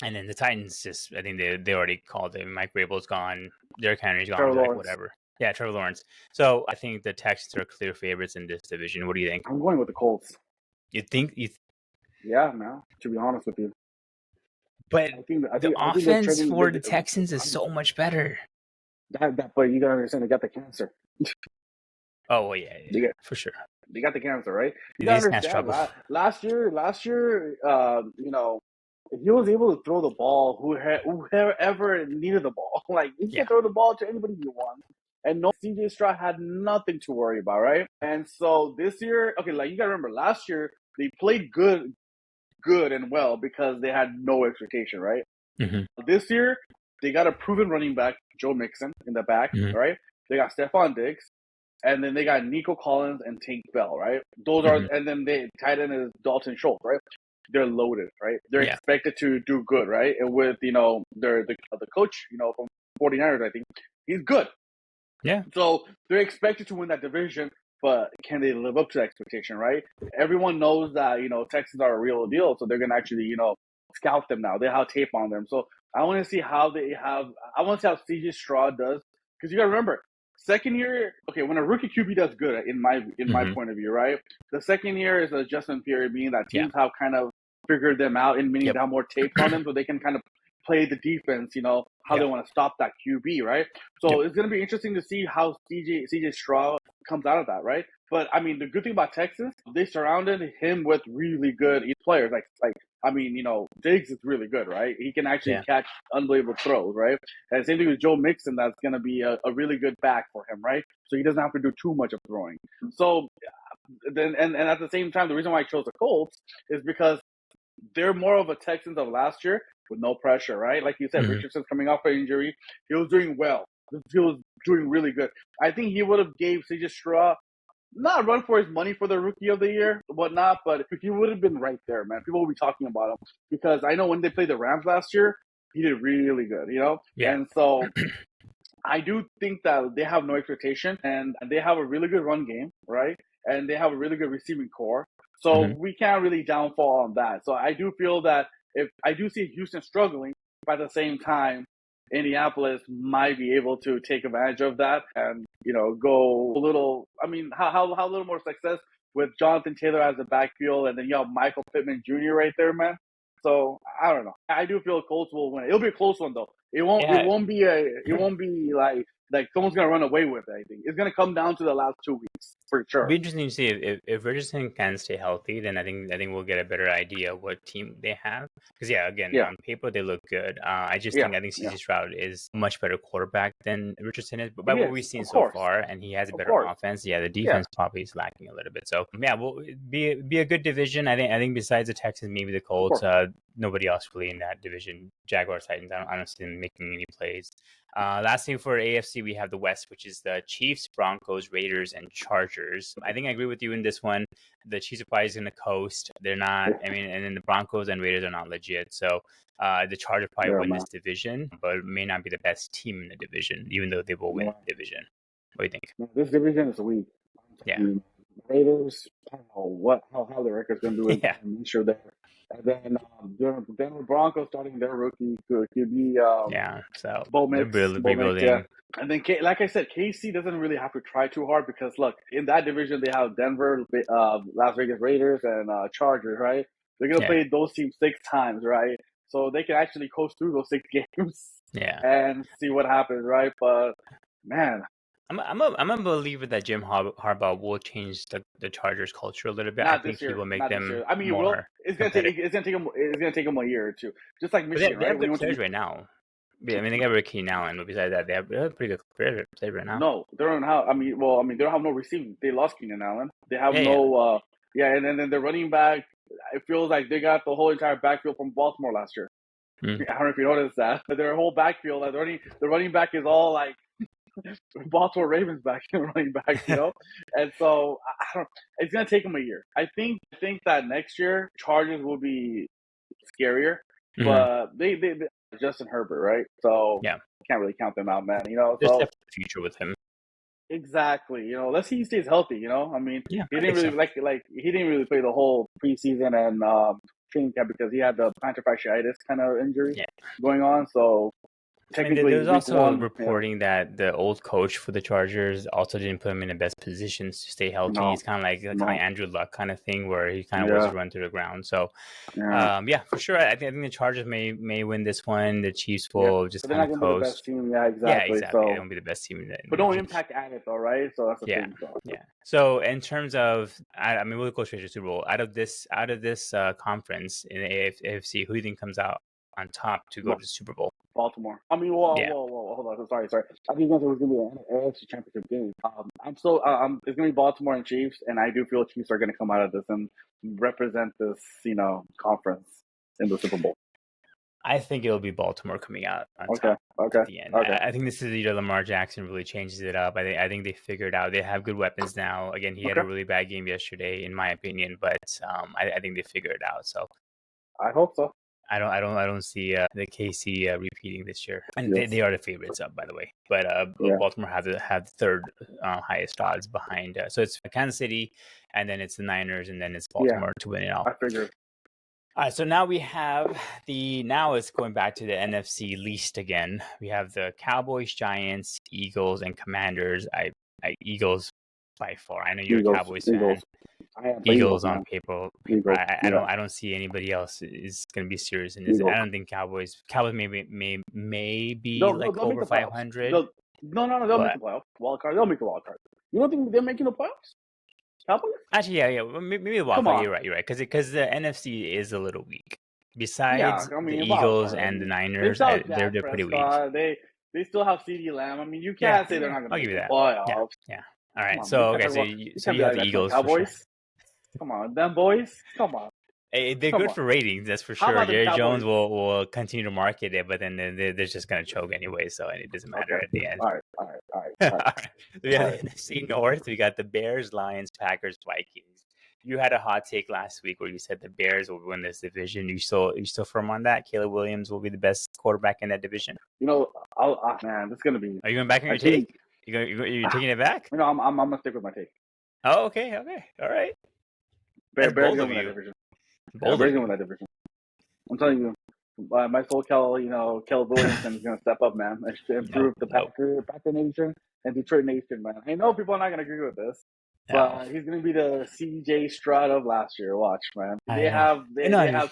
And then the Titans, I think they already called it. Mike Vrabel's gone. Derrick Henry's gone. Like, whatever. Yeah, Trevor Lawrence. So I think the Texans are clear favorites in this division. What do you think? I'm going with the Colts. You think? Yeah, man. To be honest with you. But the offense for the Texans is so much better. But you gotta understand, they got the cancer. Oh, well, yeah, for sure. They got the cancer, right? You gotta understand. Last year, he was able to throw the ball whoever needed the ball. Like, he can throw the ball to anybody he wants. And CJ Stroud had nothing to worry about, right? And so this year, okay, like you gotta remember, last year they played good and well because they had no expectation, right? Mm-hmm. This year they got a proven running back, Joe Mixon, in the back, right? They got Stephon Diggs, and then they got Nico Collins and Tank Bell, right? Those are, and then they tight end is Dalton Schultz, right? They're loaded, right? They're expected to do good, right? And with, the coach, from 49ers, I think, he's good. Yeah. So they're expected to win that division, but can they live up to that expectation, right? Everyone knows that, Texans are a real deal, so they're going to actually, scout them now. They have tape on them. So I want to see how CJ Stroud does, because you got to remember, second year, okay, when a rookie QB does good, in my point of view, right? The second year is an adjustment period, meaning that teams have kind of figured them out, and meaning they have more tape on them, so they can kind of play the defense, how they want to stop that QB, right? So it's going to be interesting to see how CJ Stroud comes out of that, right? But I mean, the good thing about Texas, they surrounded him with really good players. Diggs is really good, right? He can actually catch unbelievable throws, right? And same thing with Joe Mixon, that's going to be a really good back for him, right? So he doesn't have to do too much of throwing. So then, and at the same time, the reason why I chose the Colts is because they're more of a Texans of last year with no pressure, right? Like you said, Richardson's coming off an injury. He was doing well. He was doing really good. I think he would have gave CJ Stroud not run for his money for the rookie of the year, whatnot, but if he would have been right there, man, people will be talking about him. Because I know when they played the Rams last year, he did really good, Yeah. And so I do think that they have no expectation, and they have a really good run game, right? And they have a really good receiving core. So we can't really downfall on that. So I do feel that if I do see Houston struggling, but at the same time, Indianapolis might be able to take advantage of that and, go a little, how a little more success with Jonathan Taylor as a backfield, and then you have Michael Pittman Jr. right there, man. So I don't know. I do feel Colts will win. It'll be a close one though. It won't be like someone's gonna run away with it. I think it's gonna come down to the last 2 weeks for sure. It'll be interesting to see if Richardson can stay healthy. Then I think we'll get a better idea of what team they have. Because on paper they look good. I think CJ Stroud is a much better quarterback than Richardson is. But by what we've seen so far, and he has a better offense. Yeah, the defense probably is lacking a little bit. So will be a good division. I think besides the Texans, maybe the Colts. Nobody else really in that division. Jaguars, Titans. I don't see them making any plays. Last thing for AFC, we have the West, which is the Chiefs, Broncos, Raiders, and Chargers. I think I agree with you in this one. The Chiefs are probably going to coast. They're not. And then the Broncos and Raiders are not legit. So the Chargers probably win this division, but may not be the best team in the division, even though they will win the division. What do you think? This division is weak. Yeah. Raiders, I don't know how the record's going to do it. Yeah. I'm sure they're. And then Denver Broncos starting their rookie QB. So Bo Mix, rebuilding. Yeah. And then, like I said, KC doesn't really have to try too hard because, look, in that division, they have Denver, Las Vegas Raiders, and Chargers, right? They're going to play those teams 6 times, right? so they can actually coast through those 6 games. Yeah. And see what happens, right? But man, I'm a believer that Jim Harbaugh will change the Chargers culture a little bit. I not think this year. he will make Not this them year. I mean, more. it's gonna take him. It's gonna take him a year or two, just like But Michigan, they right? have good players right now. Yeah, I mean, they got Ricky Allen, but besides that, they have pretty good players right now. No, they don't have. I mean, they don't have no receiving. They lost Keenan Allen. They have and then the running back. It feels like they got the whole entire backfield from Baltimore last year. I don't know if you noticed that, but their whole backfield, like the running back is all like Baltimore Ravens back running back, you know. And so I don't. It's gonna take them a year. I think that next year Chargers will be scarier, but they Justin Herbert, right? So yeah, can't really count them out, man. You know, there's definitely a future with him. Exactly. You know, let's see he stays healthy. You know, I mean, he didn't really he didn't really play the whole preseason and training camp because he had the plantar fasciitis kind of injury going on. So technically, there's also reporting that the old coach for the Chargers also didn't put him in the best positions to stay healthy. No. He's kind of like Andrew Luck kind of thing, where he kind of was run to the ground. So, for sure, I think the Chargers may win this one. The Chiefs will just kind of coast. Be the best team. Yeah, exactly. So, they won't be the best team. But no impact at it, though, right? So that's the thing. So. Yeah. So in terms of, I mean, we'll go straight to Super Bowl. Out of this conference in the AFC, who do you think comes out on top to go to the Super Bowl? Baltimore. I mean, whoa, hold on. Sorry. I think it was going to be an AFC Championship game. It's going to be Baltimore and Chiefs, and I do feel Chiefs are going to come out of this and represent this, conference in the Super Bowl. I think it'll be Baltimore coming out on top at the end. I think this is Lamar Jackson really changes it up. I think they figured out they have good weapons now. Again, he had a really bad game yesterday, in my opinion, but I think they figured it out. So I hope so. I don't see the KC repeating this year, and they are the favorites up, by the way. But Baltimore have the third highest odds behind. So it's Kansas City, and then it's the Niners, and then it's Baltimore to win it all. I figured. All right, so now we have now it's going back to the NFC least again. We have the Cowboys, Giants, Eagles, and Commanders. Eagles by far. I know you're a Cowboys fan. Eagles on paper. I don't see anybody else is going to be serious in this. I don't think Cowboys may be over 500. No, they'll make the playoffs. Wild card. They'll make the wild card. You don't think they're making the playoffs? Cowboys? Actually, yeah. Maybe the wild card. You're right. Because the NFC is a little weak. Besides the Eagles and the Niners, they're pretty weak. They still have CeeDee Lamb. I mean, you can't say they're not going to make the playoffs. Yeah. All right. So you have the Eagles. Cowboys. Come on, them boys. Come on. Hey, they're good for ratings, that's for sure. Jerry Jones will continue to market it, but then they're just going to choke anyway, so it doesn't matter at the end. All right. We have the NFC North. We got the Bears, Lions, Packers, Vikings. You had a hot take last week where you said the Bears will win this division. You still firm on that? Caleb Williams will be the best quarterback in that division? Man, it's going to be... Are you going back on your take? You're taking it back? No, I'm going to stick with my take. Oh, okay. All right. Bears going to win that division. Bears going to win that division. I'm telling you, my SoCal, Caleb Williams is going to step up, man. To improve the Packer Nation and Detroit Nation, man. I know people are not going to agree with this, but he's going to be the CJ Stroud of last year. Watch, man. They have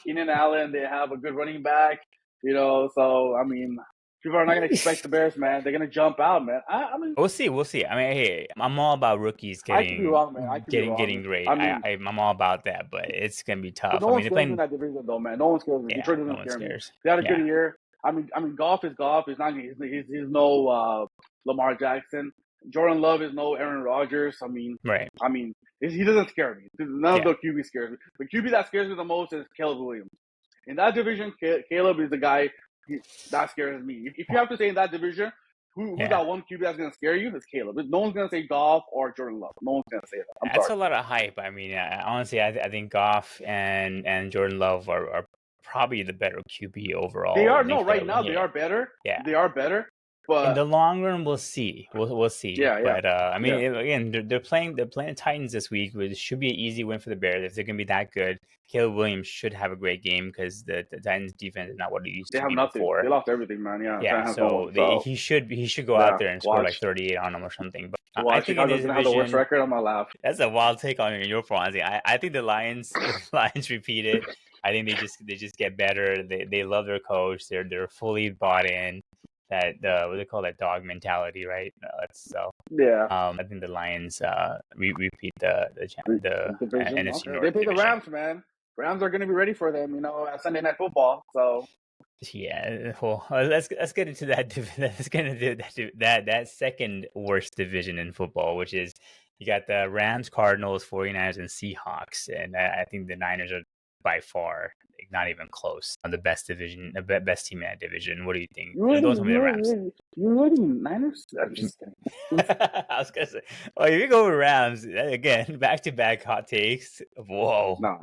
Keenan Allen. They have a good running back, so, I mean... People are not going to expect the Bears, man. They're going to jump out, man. I mean, we'll see. I mean, hey, I'm all about rookies getting great. I'm all about that, but it's going to be tough. No one scares in that division, though, man. No one scares. Detroit doesn't scare me. They had a good year. I mean, Goff is Goff. He's no Lamar Jackson. Jordan Love is no Aaron Rodgers. I mean, he doesn't scare me. None of the QB scares me. The QB that scares me the most is Caleb Williams. In that division, Caleb is the guy that scares me. If you have to say in that division, who's that one QB that's going to scare you? It's Caleb. No one's going to say Goff or Jordan Love. No one's going to say that. That's a lot of hype. I mean, honestly, I think Goff and Jordan Love are probably the better QB overall. They are. No, right now they are better. Yeah, they are better. But in the long run, we'll see. We'll see. Yeah. But I mean, again, they're playing Titans this week, which should be an easy win for the Bears if they're going to be that good. Caleb Williams should have a great game because the Titans defense is not what it used to be. They have nothing. Before. They lost everything, man. Yeah. So he should go out there and score like 38 on them or something. But I think Chicago's gonna have the worst record. I'm gonna laugh. That's a wild take on your part. I think the Lions repeat it. I think they just get better. They love their coach. They're fully bought in. That what do they call that dog mentality, right? So Yeah. I think the Lions repeat the Division. NFC Okay. North They play the division. Rams, man. Rams are going to be ready for them, at Sunday Night Football. So Yeah, well, let's get into that. Let's get into that second worst division in football, which is you got the Rams, Cardinals, 49ers, and Seahawks, and I think the Niners are by far not even close on the best division, the best team in that division. What do you think? Don't tell me the Rams. You really Niners? I'm just kidding. I was gonna say, well, if you go with Rams again, back-to-back hot takes. Whoa, No.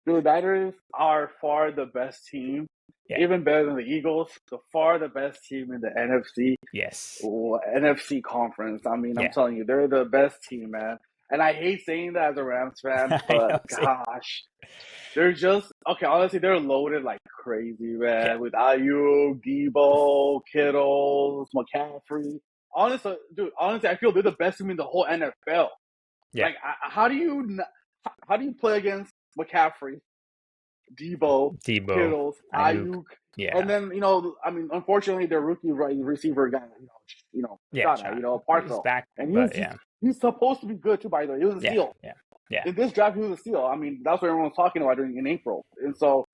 Dude, Niners are far the best team. Yeah. Even better than the Eagles. Far the best team in the NFC. yes, NFC conference. I mean, Yeah. I'm telling you, they're the best team, man. And I hate saying that as a Rams fan, I but know, same. gosh, they're just okay. Honestly, they're loaded like crazy, man. Yeah. With Ayuk, Debo, Kittles, McCaffrey. Honestly, I feel they're the best team in the whole NFL. Yeah. Like, how do you play against McCaffrey, Debo, Kittles, Ayuk? Yeah. And then, unfortunately, their rookie receiver guy, Parcel. back, And but he's supposed to be good too, by the way. He was a steal. Yeah. In this draft, he was a steal. I mean, that's what everyone was talking about in April. And so,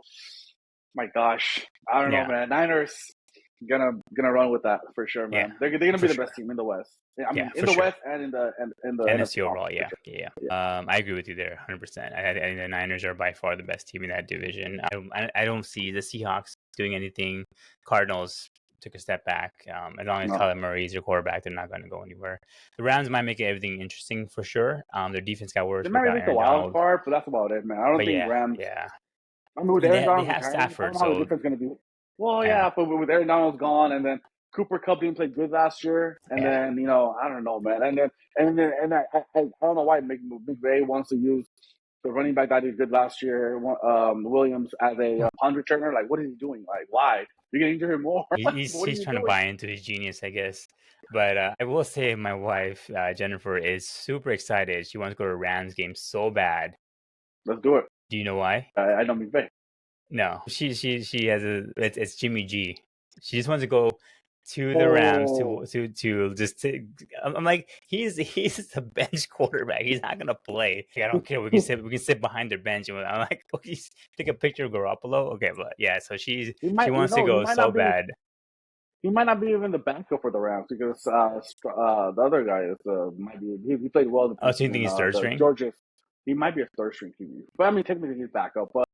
my gosh, I don't know, man. Niners gonna run with that for sure, man. Yeah, they're gonna be the sure. best team in the West. I mean, Yeah, in the for West and in the NFC overall. sure. Yeah. I agree with you there, 100%. I think the Niners are by far the best team in that division. I don't see the Seahawks doing anything. Cardinals took a step back. As long as Kyler Murray is your quarterback, they're not going to go anywhere. The Rams might make everything interesting for sure. Their defense got worse. They might make the wild card, but that's about it, man. I don't think Rams. Yeah. I mean, with Aaron Donald, they have Stafford, I don't know how the difference going to be. Well, yeah, but with Aaron Donald's gone, and then Cooper Kupp didn't play good last year, and then I don't know, man, and I don't know why McVay wants to use the running back that did good last year, Williams, as a punt returner. Like, what is he doing? Like, why? You're gonna injure him more? He's trying to buy into his genius, I guess. But I will say, my wife Jennifer is super excited. She wants to go to a Rams game so bad. Let's do it. Do you know why? I know McVay. No, she has it's Jimmy G. She just wants to go to the Rams to just. I'm like, he's the bench quarterback. He's not gonna play. I don't care. We can sit behind their bench. And I'm like, okay, take a picture of Garoppolo. Okay, but yeah. So she wants to go so bad. He might not be even the backup for the Rams because the other guy might be. He played well. So you think he's third string? Georgia. He might be a third string QB, but I mean technically he's backup. But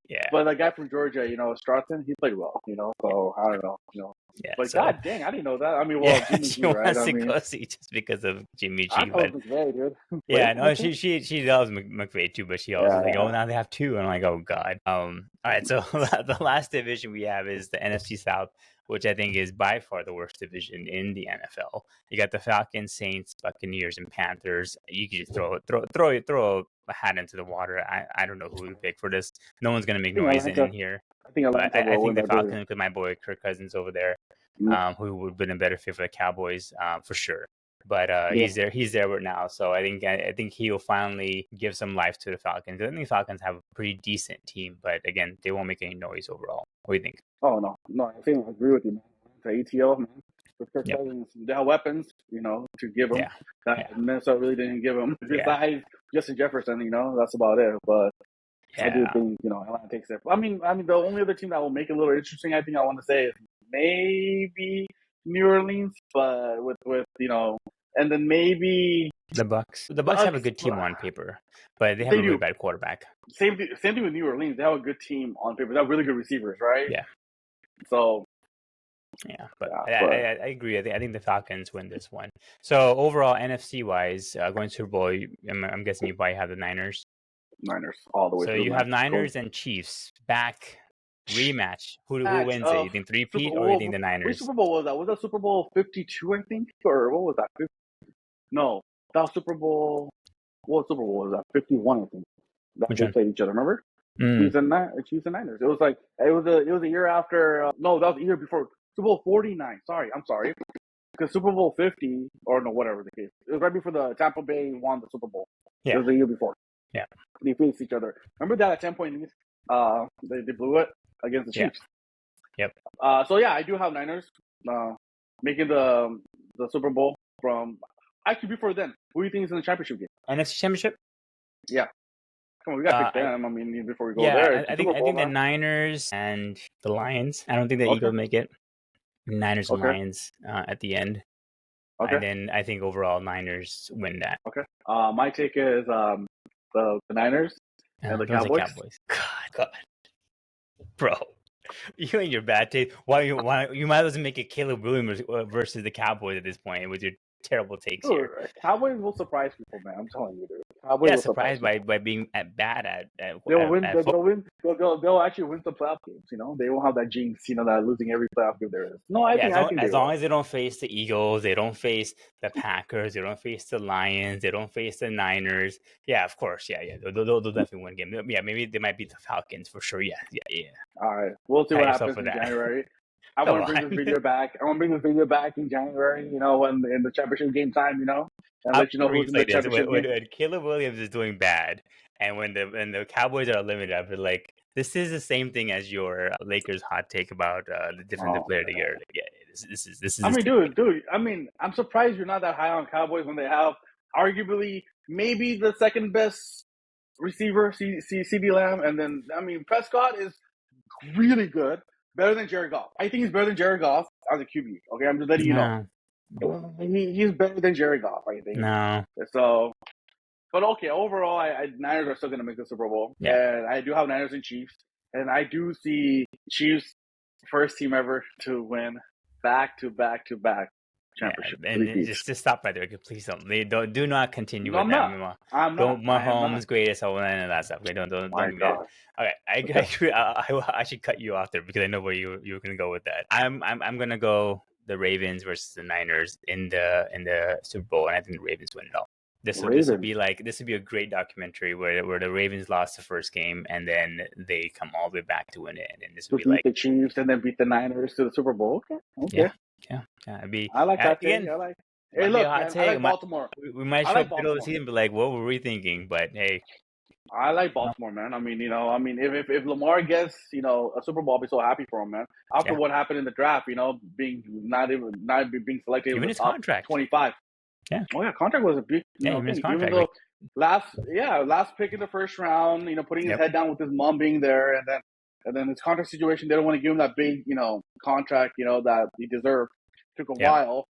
the guy from Georgia, Stratton, he played well. So I don't know. Yeah, but God dang, I didn't know that. I mean, well, Jimmy she G, right? wants to go see just because of Jimmy G. I but McVay, dude. Yeah, no, she loves McVay too, but she also like, oh, now they have two, and I'm like, oh god. All right, so the last division we have is the NFC South, which I think is by far the worst division in the NFL. You got the Falcons, Saints, Buccaneers, and Panthers. You could just throw a hat into the water. I don't know who we pick for this. No one's gonna make noise in here. I think the Falcons with my boy Kirk Cousins over there, who would have been a better fit for the Cowboys, for sure. But he's there now, so I think he'll finally give some life to the Falcons. I think the Falcons have a pretty decent team, but again, they won't make any noise overall. What do you think? Oh no, I think I agree with you, man. The ATL, man. With Kirk Cousins, they have weapons, to give them. Minnesota really didn't give them. Besides Justin Jefferson, that's about it. But I do think, Atlanta takes it. I mean, the only other team that will make it a little interesting, I think I want to say, is maybe New Orleans, but with and then maybe the Bucks. The Bucks have a good team on paper, but they have a really bad quarterback. Same thing with New Orleans. They have a good team on paper. They have really good receivers, right? Yeah. So. Yeah, but I agree. I think the Falcons win this one. So overall, NFC wise, going Super Bowl, I'm guessing you probably have the Niners. Niners all the way. So you have Niners and Chiefs back rematch. Who wins it? You think three-peat or you think the Niners? Which Super Bowl was that? Was that Super Bowl 52? I think, or what was that? No, that was Super Bowl. What Super Bowl was that? 51, I think. That they played each other. Remember? Chiefs and Niners. It was a year after. No, that was the year before. Super Bowl 49. I'm sorry. Because Super Bowl 50, or no, whatever the case. It was right before the Tampa Bay won the Super Bowl. Yeah. It was the year before. Yeah. They faced each other. Remember that at 10-point lead? They blew it against the Yeah. Chiefs. Yep. So yeah, I do have Niners making the Super Bowl from. Actually, before then, who do you think is in the championship game? NFC Championship. Yeah, come on, we got to pick I, them. I mean, before we go yeah, there, it's I the think Super I Bowl, think the man. Niners and the Lions. I don't think the Okay. Eagles make it. Niners and Okay. Lions at the end. Okay. And then I think overall Niners win that. Okay. My take is the Niners and the Don't say Cowboys. God, bro. You and your bad taste. Why you might as well make it Caleb Williams versus the Cowboys at this point with your terrible takes Dude, here. Cowboys will surprise people, man. I'm telling you, dude. Cowboys Yeah, will surprised surprise by being bad at They'll win. at They'll football. win. They'll actually win some playoff games. You know, they won't have that jinx. You know, that losing every playoff game there is. No, I think as long as they don't face the Eagles, they don't face the Packers, they don't face the Lions, they don't face the Niners. Yeah, of course. Yeah. They'll definitely win a game. Yeah, maybe they might beat the Falcons for sure. Yeah. All right, we'll see Pat what yourself happens for in that. January. I want to bring this video back. I want to bring this video back in January. You know, when in the championship game time. You know, and let you know who's in the championship game. When Caleb Williams is doing bad, and when the Cowboys are eliminated, I feel like this is the same thing as your Lakers hot take about the different player together. Yeah, this is. I mean, dude. I mean, I'm surprised you're not that high on Cowboys when they have arguably maybe the second best receiver, CeeDee Lamb, and then I mean Prescott is really good, better than Jared Goff. I think he's better than Jared Goff as a QB. Okay, I'm just letting you know. He's better than Jared Goff, I think. No. So, but okay, overall, Niners are still going to make the Super Bowl. Yeah. And I do have Niners and Chiefs. And I do see Chiefs first team ever to win back-to-back championship. Yeah, and just stop right there. Please don't. Do not continue with that. I'm not. Mahomes greatest all and that stuff. Okay, don't do that. Okay, I should cut you off there because I know where you were going to go with that. I'm going to go the Ravens versus the Niners in the Super Bowl, and I think the Ravens win it all. This would be a great documentary where the Ravens lost the first game and then they come all the way back to win it, and then this would be like the Chiefs and then beat the Niners to the Super Bowl. Okay. Yeah. It'd be, I like that thing. I like. Hey, look, man, I like Baltimore. We might show up middle of the season, but like, what were we thinking? But hey, I like Baltimore, man. I mean, if Lamar gets, a Super Bowl, I'll be so happy for him, man. After what happened in the draft, being not being selected even in his contract 25. Yeah. Oh yeah, contract was a big. Even his contract. Even though last pick in the first round, putting his head down with his mom being there, and then his contract situation, they don't want to give him that big, contract, that he deserved. Took a while.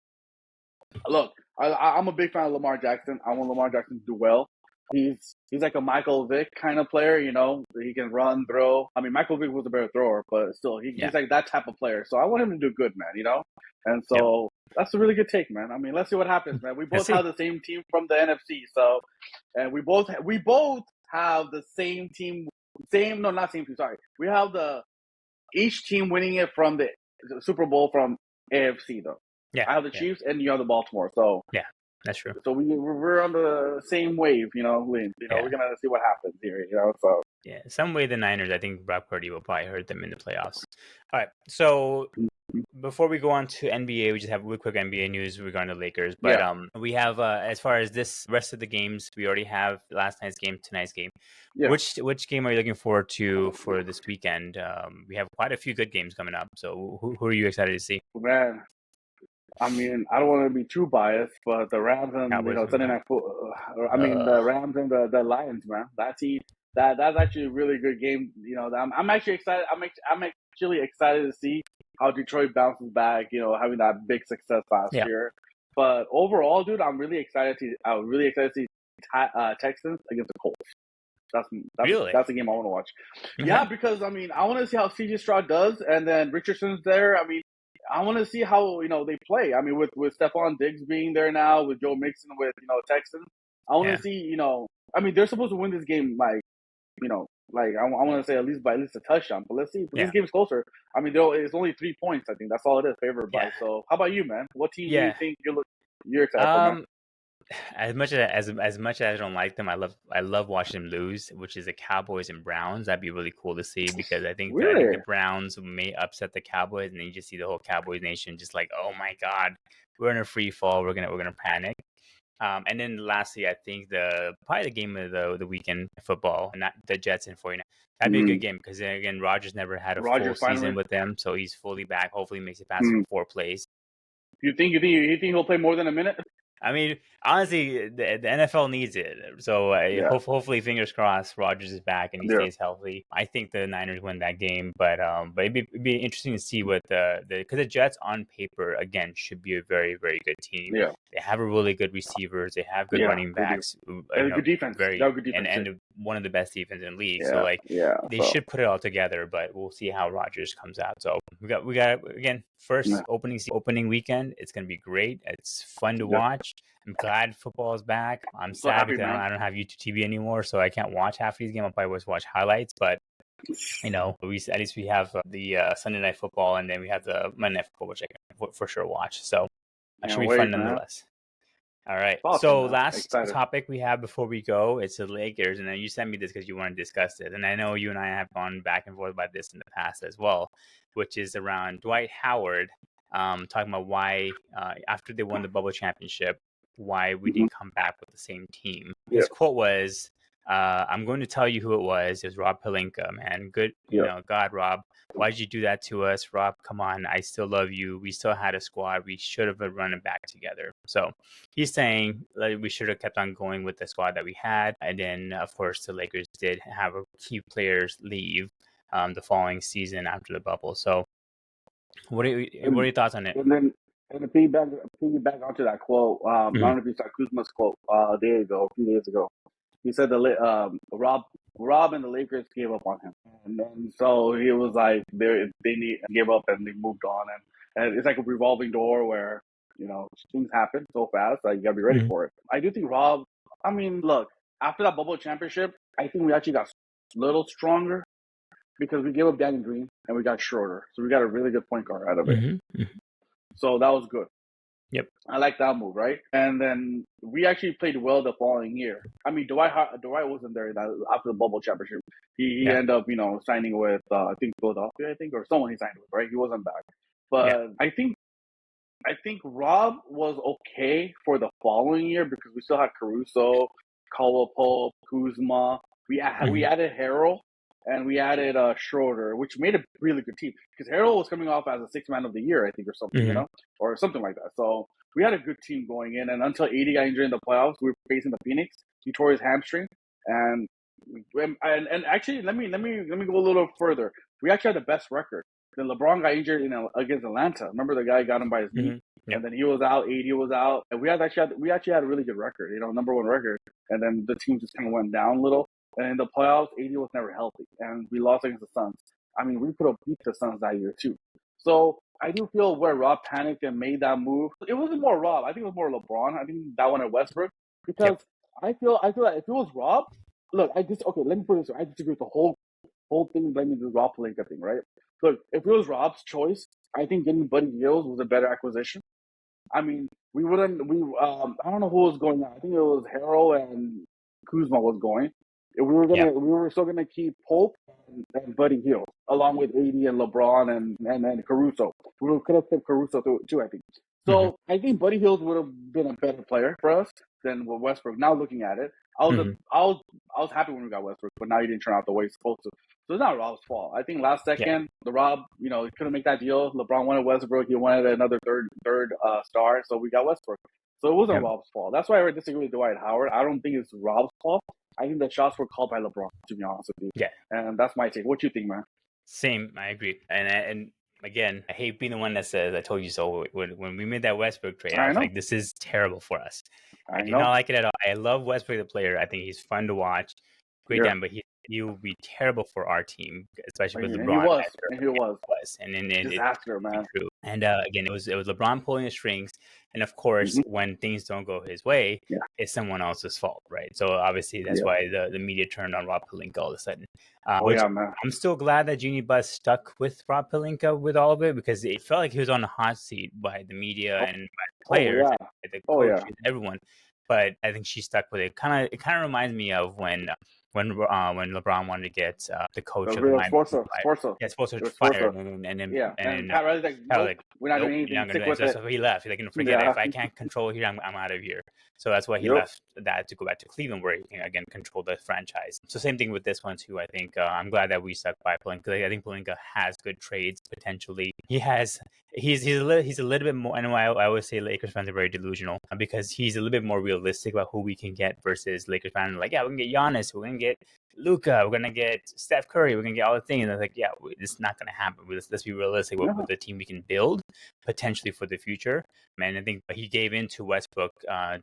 Look, I'm a big fan of Lamar Jackson. I want Lamar Jackson to do well. He's like a Michael Vick kind of player, He can run, throw. I mean, Michael Vick was a better thrower, but still, he's like that type of player. So I want him to do good, man. And so that's a really good take, man. I mean, let's see what happens, man. We both have the same team from the NFC, so and we both have the same team. Not same team. Sorry, we have each team winning it from the Super Bowl from AFC though. Yeah, I have the Chiefs and you have the Baltimore. So yeah, that's true. So we're on the same wave, Lynn. We're gonna see what happens here, So yeah, some way the Niners. I think Brock Purdy will probably hurt them in the playoffs. All right, so before we go on to NBA, we just have a quick NBA news regarding the Lakers. But we have as far as this rest of the games, we already have last night's game, tonight's game. Yeah. Which game are you looking forward to for this weekend? We have quite a few good games coming up. So who are you excited to see? Man, I mean, I don't want to be too biased, but the Rams and Sunday Night Football. The Rams and the Lions, man. That's actually a really good game. I'm actually excited. I'm actually excited to see how Detroit bounces back. Having that big success last year. But overall, dude, I'm really excited to see Texans against the Colts. That's the game I want to watch. Mm-hmm. Yeah, because I want to see how C.J. Stroud does, and then Richardson's there. I want to see how they play. With Stephon Diggs being there now, with Joe Mixon, with Texans. I want to see. They're supposed to win this game I want to say at least a touchdown. But let's see. This game's closer. It's only 3 points. I think that's all it is, favored by. So how about you, man? What team do you think you're excited for? Man? As much as I don't like them, I love watching them lose, which is the Cowboys and Browns. That'd be really cool to see because I think the Browns may upset the Cowboys, and then you just see the whole Cowboys nation just like, oh my God, we're in a free fall. We're gonna panic. And then lastly, I think probably the game of the weekend football, not the Jets and 49ers. That'd be a good game because again, Rodgers never had a full season with them, so he's fully back. Hopefully, he makes it past 4 plays. You think he'll play more than a minute? I mean, honestly, the NFL needs it. So hopefully, fingers crossed, Rodgers is back and he stays healthy. I think the Niners win that game, but it'd be interesting to see what because the Jets on paper again should be a very, very good team. Yeah, they have a really good receivers. They have good running backs. Good defense. Good defense and one of the best defense in the league. So they should put it all together. But we'll see how Rodgers comes out. So we got again first opening weekend. It's gonna be great. It's fun to watch. I'm glad football is back. I'm so sad happy, because I don't have YouTube TV anymore, so I can't watch half these games. I'll probably always watch highlights, but at least we have the Sunday night football, and then we have the Monday night football, which I can for sure watch. So that should be fun nonetheless. All right. Awesome, so last topic we have before we go, it's the Lakers, and then you sent me this because you want to discuss it, and I know you and I have gone back and forth about this in the past as well, which is around Dwight Howard. Talking about why after they won the bubble championship, why we didn't come back with the same team. His quote was, I'm going to tell you who it was. It was Rob Pelinka, man. Good, God, Rob, why'd you do that to us? Rob, come on. I still love you. We still had a squad. We should have been running back together. So he's saying that we should have kept on going with the squad that we had. And then, of course, the Lakers did have key players leave the following season after the bubble. So what are your thoughts on it? And to piggyback onto that quote, I don't know if you saw Kuzma's quote a few days ago. He said Rob and the Lakers gave up on him, and then so he was like they gave up and they moved on, and it's like a revolving door where things happen so fast that you gotta be ready for it. I do think Rob. I mean, look, after that bubble championship, I think we actually got a little stronger because we gave up Danny Green and we got Schroeder, so we got a really good point guard out of it. So that was good. Yep. I like that move, right? And then we actually played well the following year. I mean, Dwight wasn't there after the bubble championship. He ended up, signing with, I think, Philadelphia, or someone he signed with, right? He wasn't back. But I think Rob was okay for the following year because we still had Caruso, Caldwell Pope, Kuzma. We added Harrell. And we added Schroeder, which made a really good team because Harrell was coming off as a sixth man of the year, I think, or something, or something like that. So we had a good team going in, and until AD got injured in the playoffs, we were facing the Phoenix. He tore his hamstring, and actually, let me go a little further. We actually had the best record. Then LeBron got injured against Atlanta. Remember the guy got him by his knee, and then he was out. AD was out, and we actually had a really good record, number one record. And then the team just kind of went down a little. And in the playoffs, AD was never healthy, and we lost against the Suns. I mean, we could have beat the Suns that year too. So I do feel where Rob panicked and made that move. It wasn't more Rob. I think it was more LeBron. I think that one at Westbrook because I feel like if it was Rob, look, let me put it this way. I disagree with the whole thing blaming the Rob Pelinka thing, right? Look, if it was Rob's choice, I think getting Buddy Hield was a better acquisition. I mean, I don't know who was going on. I think it was Harrell and Kuzma was going. We were still gonna keep Pope and Buddy Hield along with AD and LeBron and Caruso. We could have kept Caruso too, I think. So I think Buddy Hield would have been a better player for us than Westbrook. Now looking at it, I was happy when we got Westbrook, but now he didn't turn out the way he's supposed to. So it's not Rob's fault. I think last second, the Rob, he couldn't make that deal. LeBron wanted Westbrook. He wanted another third star, so we got Westbrook. So it wasn't Rob's fault. That's why I disagree with Dwight Howard. I don't think it's Rob's fault. I think the shots were called by LeBron, to be honest with you. Yeah. And that's my take. What do you think, man? Same. I agree. And again, I hate being the one that says, I told you so. When we made that Westbrook trade, I was like, this is terrible for us. I do not like it at all. I love Westbrook, the player. I think he's fun to watch. Great time, but he will be terrible for our team, especially with LeBron. He was. And disaster, man. True. And again, it was LeBron pulling the strings. And of course, when things don't go his way, it's someone else's fault, right? So obviously, that's why the media turned on Rob Pelinka all of a sudden. Man. I'm still glad that Jeanie Buss stuck with Rob Pelinka with all of it because it felt like he was on the hot seat by the media and by the players, and the coaches, everyone. But I think she stuck with it. It kind of reminds me of when when LeBron wanted to get the coach of the Real Miami Heat fired. Sforza. Yeah, supposed It to was fire, Sforza. and Yeah, and then Pat Riley's like, Pat was nope, like, we're not nope, doing you're not anything. gonna Stick do it. with it. So he left. He's like, forget it. Yeah. If I can't control here, I'm out of here. So that's why he Yep. left that to go back to Cleveland, where he can again control the franchise. So same thing with this one too. I think I'm glad that we stuck by Pelinka. I think Pelinka has good trades potentially. He's a little bit more. I know I always say Lakers fans are very delusional because he's a little bit more realistic about who we can get versus Lakers fans. Like, yeah, we can get Giannis, we're gonna get Luka, we're gonna get Steph Curry, we're gonna get all the things. And it's like, yeah, this is not gonna happen. Let's be realistic with the team we can build potentially for the future. And I think he gave in to Westbrook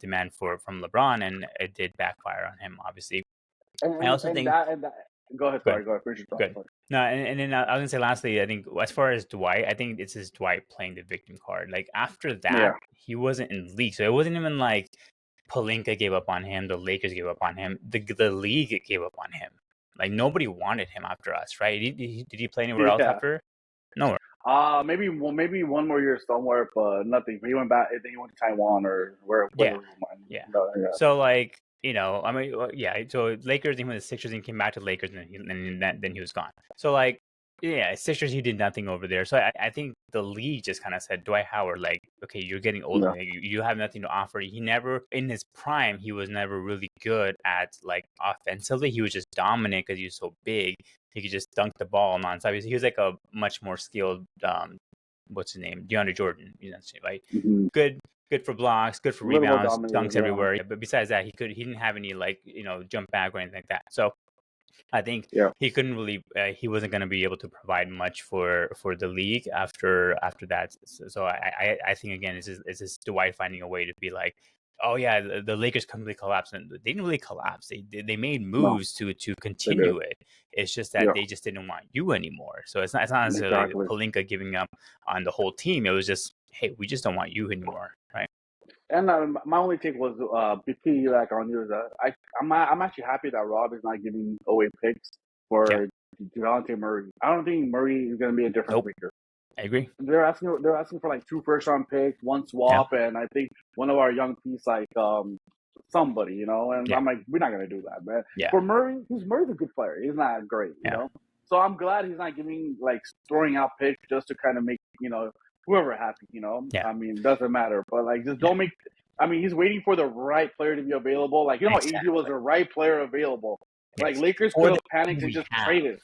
demand from LeBron, and it did backfire on him, obviously. I also think that. Go ahead. Sorry. Go ahead. Finish your Good. thought. No, and then I was gonna say lastly, I think as far as Dwight, I think it's his Dwight playing the victim card. Like after that, he wasn't in the league, so it wasn't even like Pelinka gave up on him, the Lakers gave up on him, the league gave up on him. Like nobody wanted him after us, right? Did he play anywhere else after? Nowhere. Maybe one more year somewhere, but nothing. He went back. I think he went to Taiwan or where. Yeah. So like, you know, I mean, yeah. So Lakers, then when the Sixers, and came back to Lakers, and then he was gone. So like, yeah, Sixers, he did nothing over there. So I think the league just kind of said, Dwight Howard, like, okay, you're getting older. Like, you have nothing to offer. He never, in his prime, he was never really good at like offensively. He was just dominant because he was so big. He could just dunk the ball nonstop. He was like a much more skilled, what's his name, DeAndre Jordan, right? Mm-hmm. Good for blocks, good for rebounds, dunks everywhere. But besides that, he didn't have any like jump back or anything like that. So I think he couldn't really, he wasn't going to be able to provide much for the league after that. So I think again, it's just Dwight finding a way to be like, oh yeah, the Lakers completely collapsed, and they didn't really collapse. They made moves to continue it. It's just that they just didn't want you anymore. So it's not necessarily Pelinka giving up on the whole team. It was just, hey, we just don't want you anymore, right? And my only take was like on you is that I'm actually happy that Rob is not giving away picks for DeJounte Murray. I don't think Murray is going to be a difference maker. I agree. They're asking for like 2 first-round picks, 1 swap, and I think one of our young piece like somebody, And I'm like, we're not going to do that, man. Yeah. For Murray's a good player. He's not great, you know. So I'm glad he's not throwing out picks just to kind of make whoever happy, I mean, doesn't matter. But like, just don't make. I mean, he's waiting for the right player to be available. Like, AD was the right player available. Like, Lakers could have panicked and just traded.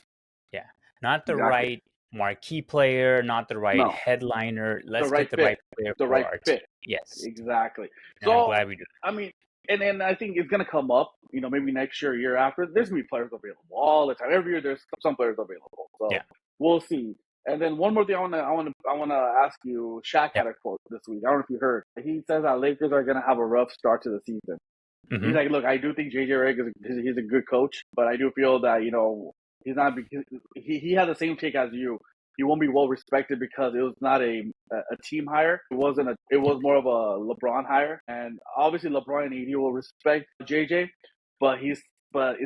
Yeah, not the right marquee player, not the right headliner. Let's get the right player. The right fit. Yes, exactly. And so I'm glad we did. I mean, and then I think it's gonna come up. Maybe next year, year after. There's gonna be players available all the time. Every year, there's some players available. So we'll see. And then one more thing I wanna ask you. Shaq had a quote this week. I don't know if you heard. He says that Lakers are gonna have a rough start to the season. Mm-hmm. He's like, look, I do think JJ Redick he's a good coach, but I do feel that he's not. He had the same take as you. He won't be well respected because it was not a team hire. It was more of a LeBron hire, and obviously LeBron and AD will respect JJ, but it's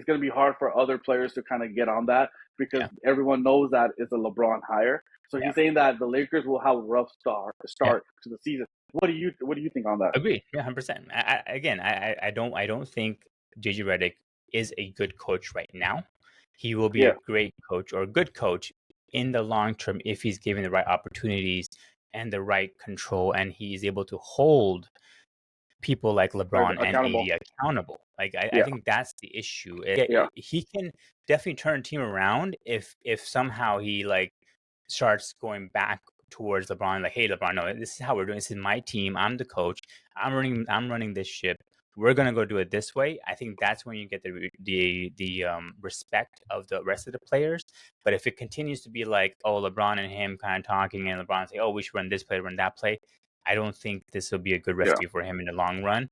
going to be hard for other players to kind of get on that because everyone knows that it's a LeBron hire. So he's saying that the Lakers will have a rough start to the season. What do you think on that? Agree, 100%. I don't think JJ Redick is a good coach right now. He will be a great coach or a good coach in the long term if he's given the right opportunities and the right control, and he's able to hold people like LeBron and AD accountable. Like I think that's the issue. He can definitely turn a team around if somehow he like starts going back towards LeBron, like, hey LeBron, no, this is how we're doing. This is my team. I'm the coach. I'm running this ship. We're gonna go do it this way. I think that's when you get the respect of the rest of the players. But if it continues to be like, oh, LeBron and him kind of talking, and LeBron say, oh, we should run this play, run that play, I don't think this will be a good recipe for him in the long run.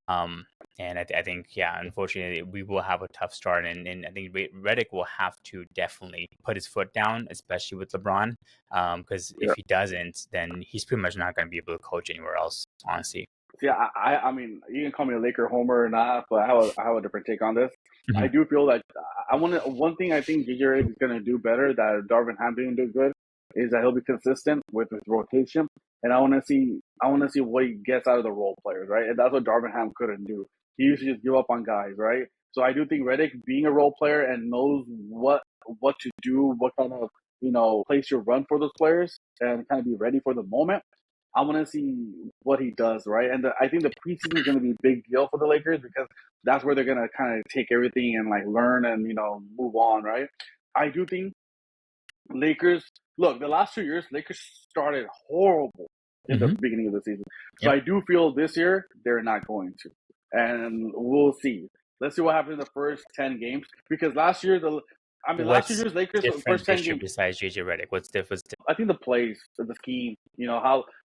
And I think, unfortunately, we will have a tough start. And I think Redick will have to definitely put his foot down, especially with LeBron. Because if he doesn't, then he's pretty much not going to be able to coach anywhere else, honestly. Yeah, I mean, you can call me a Laker homer or not, but I have a different take on this. Mm-hmm. I do feel that one thing I think JJ Redick is going to do better that Darvin Ham didn't do good is that he'll be consistent with his rotation. And I want to see what he gets out of the role players, right? And that's what Darvin Ham couldn't do. He used to just give up on guys, right? So I do think Redick, being a role player and knows what to do, what kind of place your run for those players, and kind of be ready for the moment. I want to see what he does, right? And I think the preseason is going to be a big deal for the Lakers because that's where they're going to kind of take everything and like learn and move on, right? I do think Lakers. Look, the last 2 years, Lakers started horrible in the beginning of the season. So I do feel this year they're not going to, and we'll see. Let's see what happens in the first 10 games because last year last 2 years Lakers first 10 games besides JJ Redick. What's different? I think the plays, the scheme,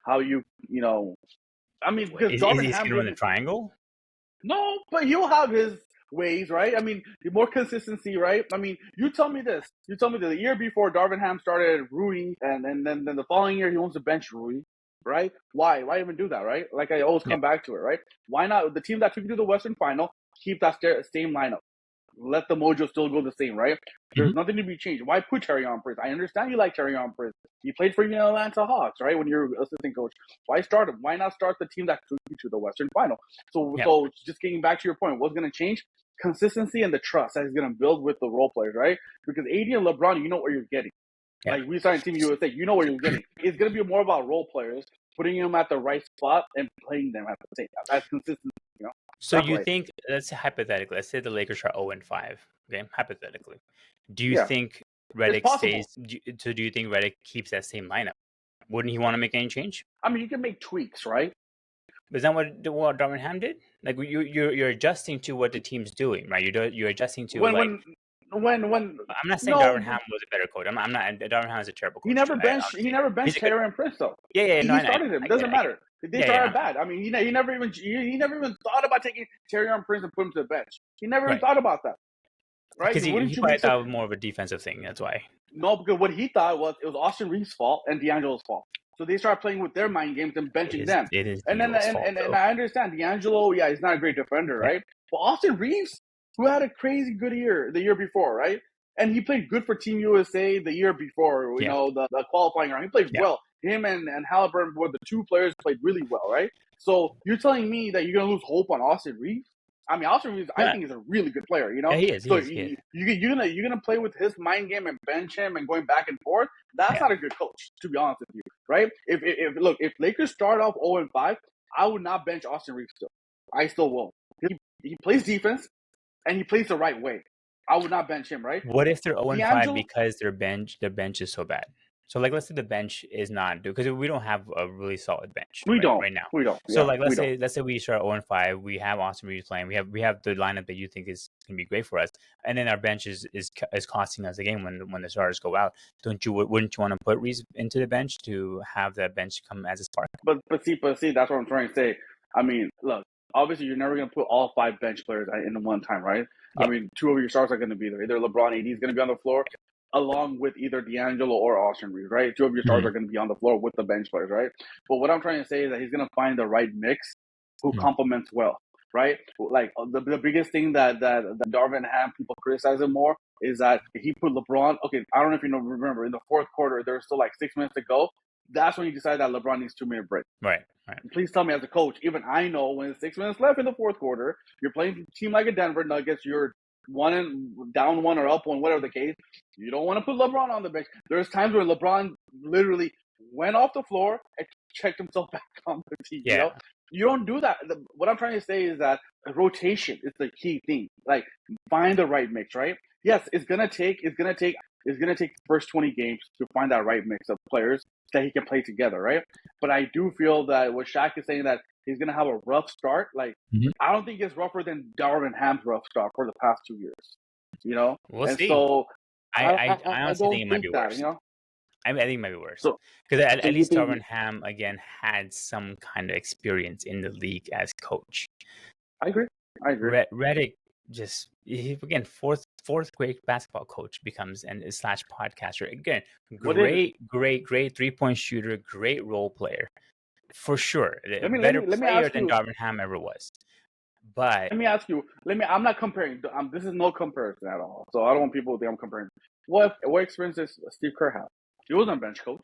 how you I mean, because Is Darvin he Ham going to run the triangle? No, but he'll have his ways, right? I mean, more consistency, right? I mean, you tell me this. You tell me that the year before Darvin Ham started Rui, and then the following year he wants to bench Rui, right? Why? Why even do that, right? Like I always come back to it, right? Why not? The team that took you to the Western Final, keep that same lineup. Let the mojo still go the same, right? There's nothing to be changed. Why put Taurean Prince? I understand you like Taurean Prince. He played for the Atlanta Hawks, right? When you're assistant coach. Why start him? Why not start the team that took you to the Western Final? So just getting back to your point, what's going to change? Consistency and the trust that he's going to build with the role players, right? Because AD and LeBron, you know what you're getting. Yeah. Like we signed Team USA, you know what you're getting. It's going to be more about role players, putting them at the right spot and playing them at the same time. That's consistency, So you think, let's say hypothetically, let's say the Lakers are 0-5, okay? Hypothetically. Do you think Redick stays? So do you think Redick keeps that same lineup? Wouldn't he want to make any change? I mean, you can make tweaks, right? Is that what Darvin Ham did? Like you're adjusting to what the team's doing, right? You're adjusting to when I'm not saying Darvin Ham was a better coach. I'm not. Darvin Ham is a terrible coach. He never benched Taurean Prince though. Yeah. He started him. It doesn't matter. They started bad. I mean, he never even thought about taking Taurean Prince and put him to the bench. He never even thought about that. Right? Because he probably thought it was more of a defensive thing. That's why. No, because what he thought was it was Austin Reeves' fault and D'Angelo's fault. So they started playing with their mind games and benching them. It is and I understand D'Angelo, he's not a great defender, right? But Austin Reeves, who had a crazy good year the year before, right? And he played good for Team USA the year before, the qualifying round. He played well. Him and Halliburton were the two players who played really well, right? So you're telling me that you're going to lose hope on Austin Reeves? I mean, Austin Reeves, I think, is a really good player, Yeah, he is. You're gonna play with his mind game and bench him and going back and forth. That's not a good coach, to be honest with you, right? If Lakers start off 0-5, I would not bench Austin Reeves still. I still won't. He plays defense and he plays the right way. I would not bench him, right? What if they're 0-5 because their bench is so bad? So, let's say the bench is not because we don't have a really solid bench. We don't right now. We don't. So, let's say we start 0-5. We have Austin Reeves playing. We have the lineup that you think is going to be great for us, and then our bench is costing us the game when the starters go out. Wouldn't you want to put Reeves into the bench to have that bench come as a spark? But see, that's what I'm trying to say. I mean, look, obviously you're never going to put all 5 bench players in one time, right? Yeah. I mean, 2 of your stars are going to be there. Either LeBron, AD is going to be on the floor, along with either D'Angelo or Austin Reeves, right? 2 of your stars are going to be on the floor with the bench players, right? But what I'm trying to say is that he's going to find the right mix who complements well, right? Like the biggest thing that Darvin Ham people criticize him more is that he put LeBron. Okay, I don't know if you remember in the fourth quarter there's still like 6 minutes to go. That's when you decide that LeBron needs 2-minute break. Right. Please tell me as a coach, even I know when it's 6 minutes left in the fourth quarter, you're playing a team like a Denver Nuggets, you're down 1 or up 1, whatever the case. You don't want to put LeBron on the bench. There's times where LeBron literally went off the floor and checked himself back on the team. Yeah. You don't do that. What I'm trying to say is that rotation is the key thing. Like, find the right mix, right? Yes, it's gonna take the first 20 games to find that right mix of players that he can play together, right? But I do feel that what Shaq is saying that he's going to have a rough start. Like, I don't think it's rougher than Darvin Ham's rough start for the past 2 years, We'll see. So I honestly think it might be worse. I think it might be worse. Because at least Darvin Ham, again, had some kind of experience in the league as coach. I agree. Redick again, fourth grade basketball coach becomes / podcaster. Again, great 3-point shooter, great role player. For sure. Better player than Darvin Ham ever was. But let me ask you, I'm not comparing. This is no comparison at all. So I don't want people to think I'm comparing. What experience does Steve Kerr have? He wasn't a bench coach.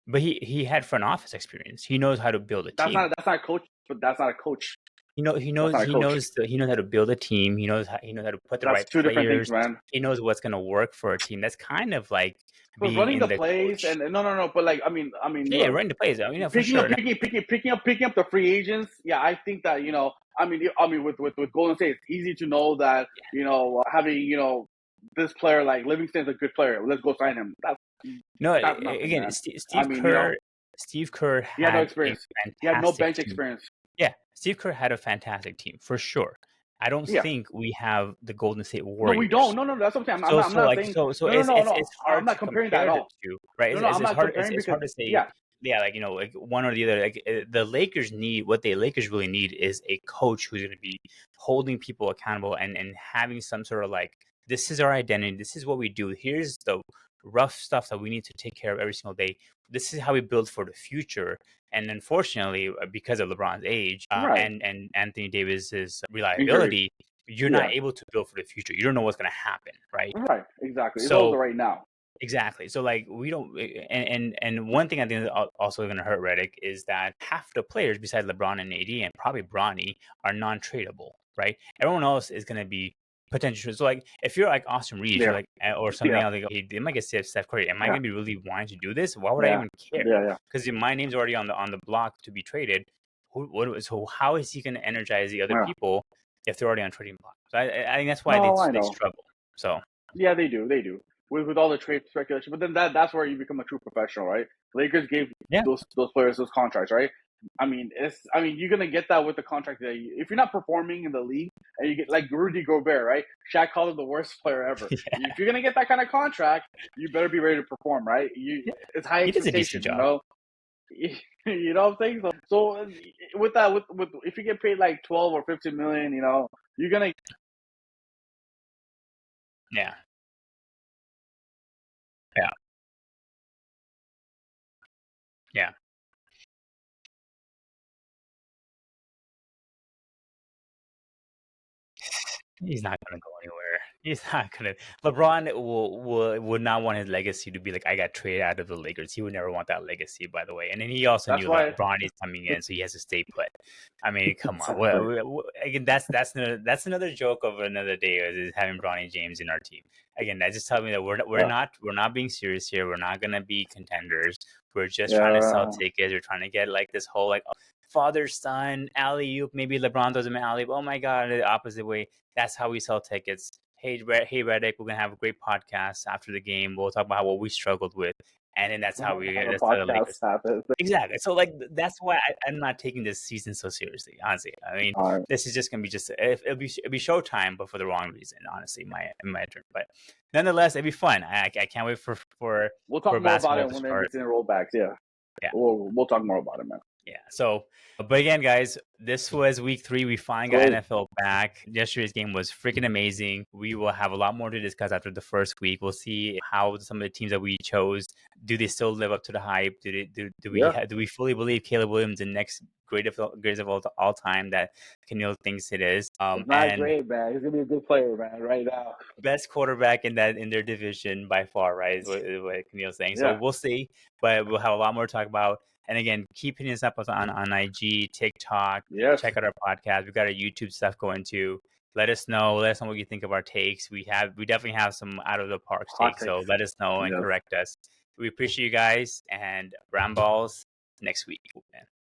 But he had front office experience. He knows how to build a team. That's not a coach, but that's not a coach he That's knows not a he coach. knows he knows how to build a team. He knows how to put the That's right two different things, players. man. He knows what's going to work for a team. That's kind of like But being running in the the plays coach. and no, but like Yeah, look, running the plays. I mean, yeah, for picking sure. up the free agents. Yeah, I think that with Golden State, it's easy to know that having this player like Livingston's a good player. Let's go sign him. No, That's nothing, again, man. Steve Kerr. Steve Kerr He had no had a experience. He had no fantastic bench team. experience. Yeah, Steve Kerr had a fantastic team for sure. I don't Yeah. think we have the Golden State No, Warriors. we don't. No, that's what I'm saying. So I'm not like saying. so No. it's I'm hard not to comparing that compare at the all. two, right? No, I'm It's not hard. comparing It's because hard to say. Yeah, like like one or the other. Like the Lakers need what the Lakers really need is a coach who's going to be holding people accountable and having some sort of like, this is our identity. This is what we do. Here's the rough stuff that we need to take care of every single day. This is how we build for the future. And unfortunately, because of LeBron's age Right. and Anthony Davis's reliability, you're not able to build for the future. You don't know what's going to happen, right? Right. Exactly. It's So also right now. exactly. So like we don't, and one thing I think is also going to hurt Redick is that half the players besides LeBron and AD and probably Bronny are non-tradable, right? Everyone else is going to be potential. So like if you're like Austin Reeves, you're like or something else, like okay, they might get Steph Curry. Am I going to be really wanting to do this? Why would I even care? Yeah. Because my name's already on the block to be traded. So how is he going to energize the other people if they're already on trading block? So I think that's why they struggle. So yeah, they do with all the trade speculation. But then that's where you become a true professional, right? Lakers gave those players those contracts, right? You're gonna get that with the contract that if you're not performing in the league and you get like Rudy Gobert, right? Shaq called him the worst player ever. Yeah. If you're gonna get that kind of contract, you better be ready to perform, right? It's high expectation, you know. You know what I'm saying? So with that, with if you get paid like 12 or 15 million, you're gonna. Yeah. He's not gonna go anywhere. He's not gonna. LeBron would not want his legacy to be like, I got traded out of the Lakers. He would never want that legacy, by the way. And then he also knew that Bronny's coming in, so he has to stay put. I mean, come on. Again, that's another joke of another day is having Bronny James in our team. Again, that just tells me that we're not being serious here. We're not gonna be contenders. We're just trying to sell tickets. We're trying to get like this whole like father son alley oop. Maybe LeBron does an alley. Oh my god, the opposite way. That's how we sell tickets. Hey, Redick, we're gonna have a great podcast after the game. We'll talk about what we struggled with, and then that's how we get the Lakers. Exactly. So like that's why I'm not taking this season so seriously. Honestly, I mean, this is just gonna be it'll be showtime, but for the wrong reason. Honestly, in my turn. But nonetheless, it'd be fun. I can't wait for we'll talk more about it when start. it's in rollbacks. Yeah. We'll talk more about it, man. Yeah. So, but again, guys, this was week 3. We finally got NFL back. Yesterday's game was freaking amazing. We will have a lot more to discuss after the first week. We'll see how some of the teams that we chose, do they still live up to the hype? Do we fully believe Caleb Williams the next greatest of all time that Keneal thinks it is? It's not great, man. He's gonna be a good player, man. Right now, best quarterback in their division by far, right? Is what Keneal's saying. So we'll see, but we'll have a lot more to talk about. And again, keep hitting us up on IG, TikTok. Check out our podcast. We've got our YouTube stuff going too. Let us know what you think of our takes. We definitely have some out of the park takes. So let us know and correct us. We appreciate you guys, and Brown Balls next week.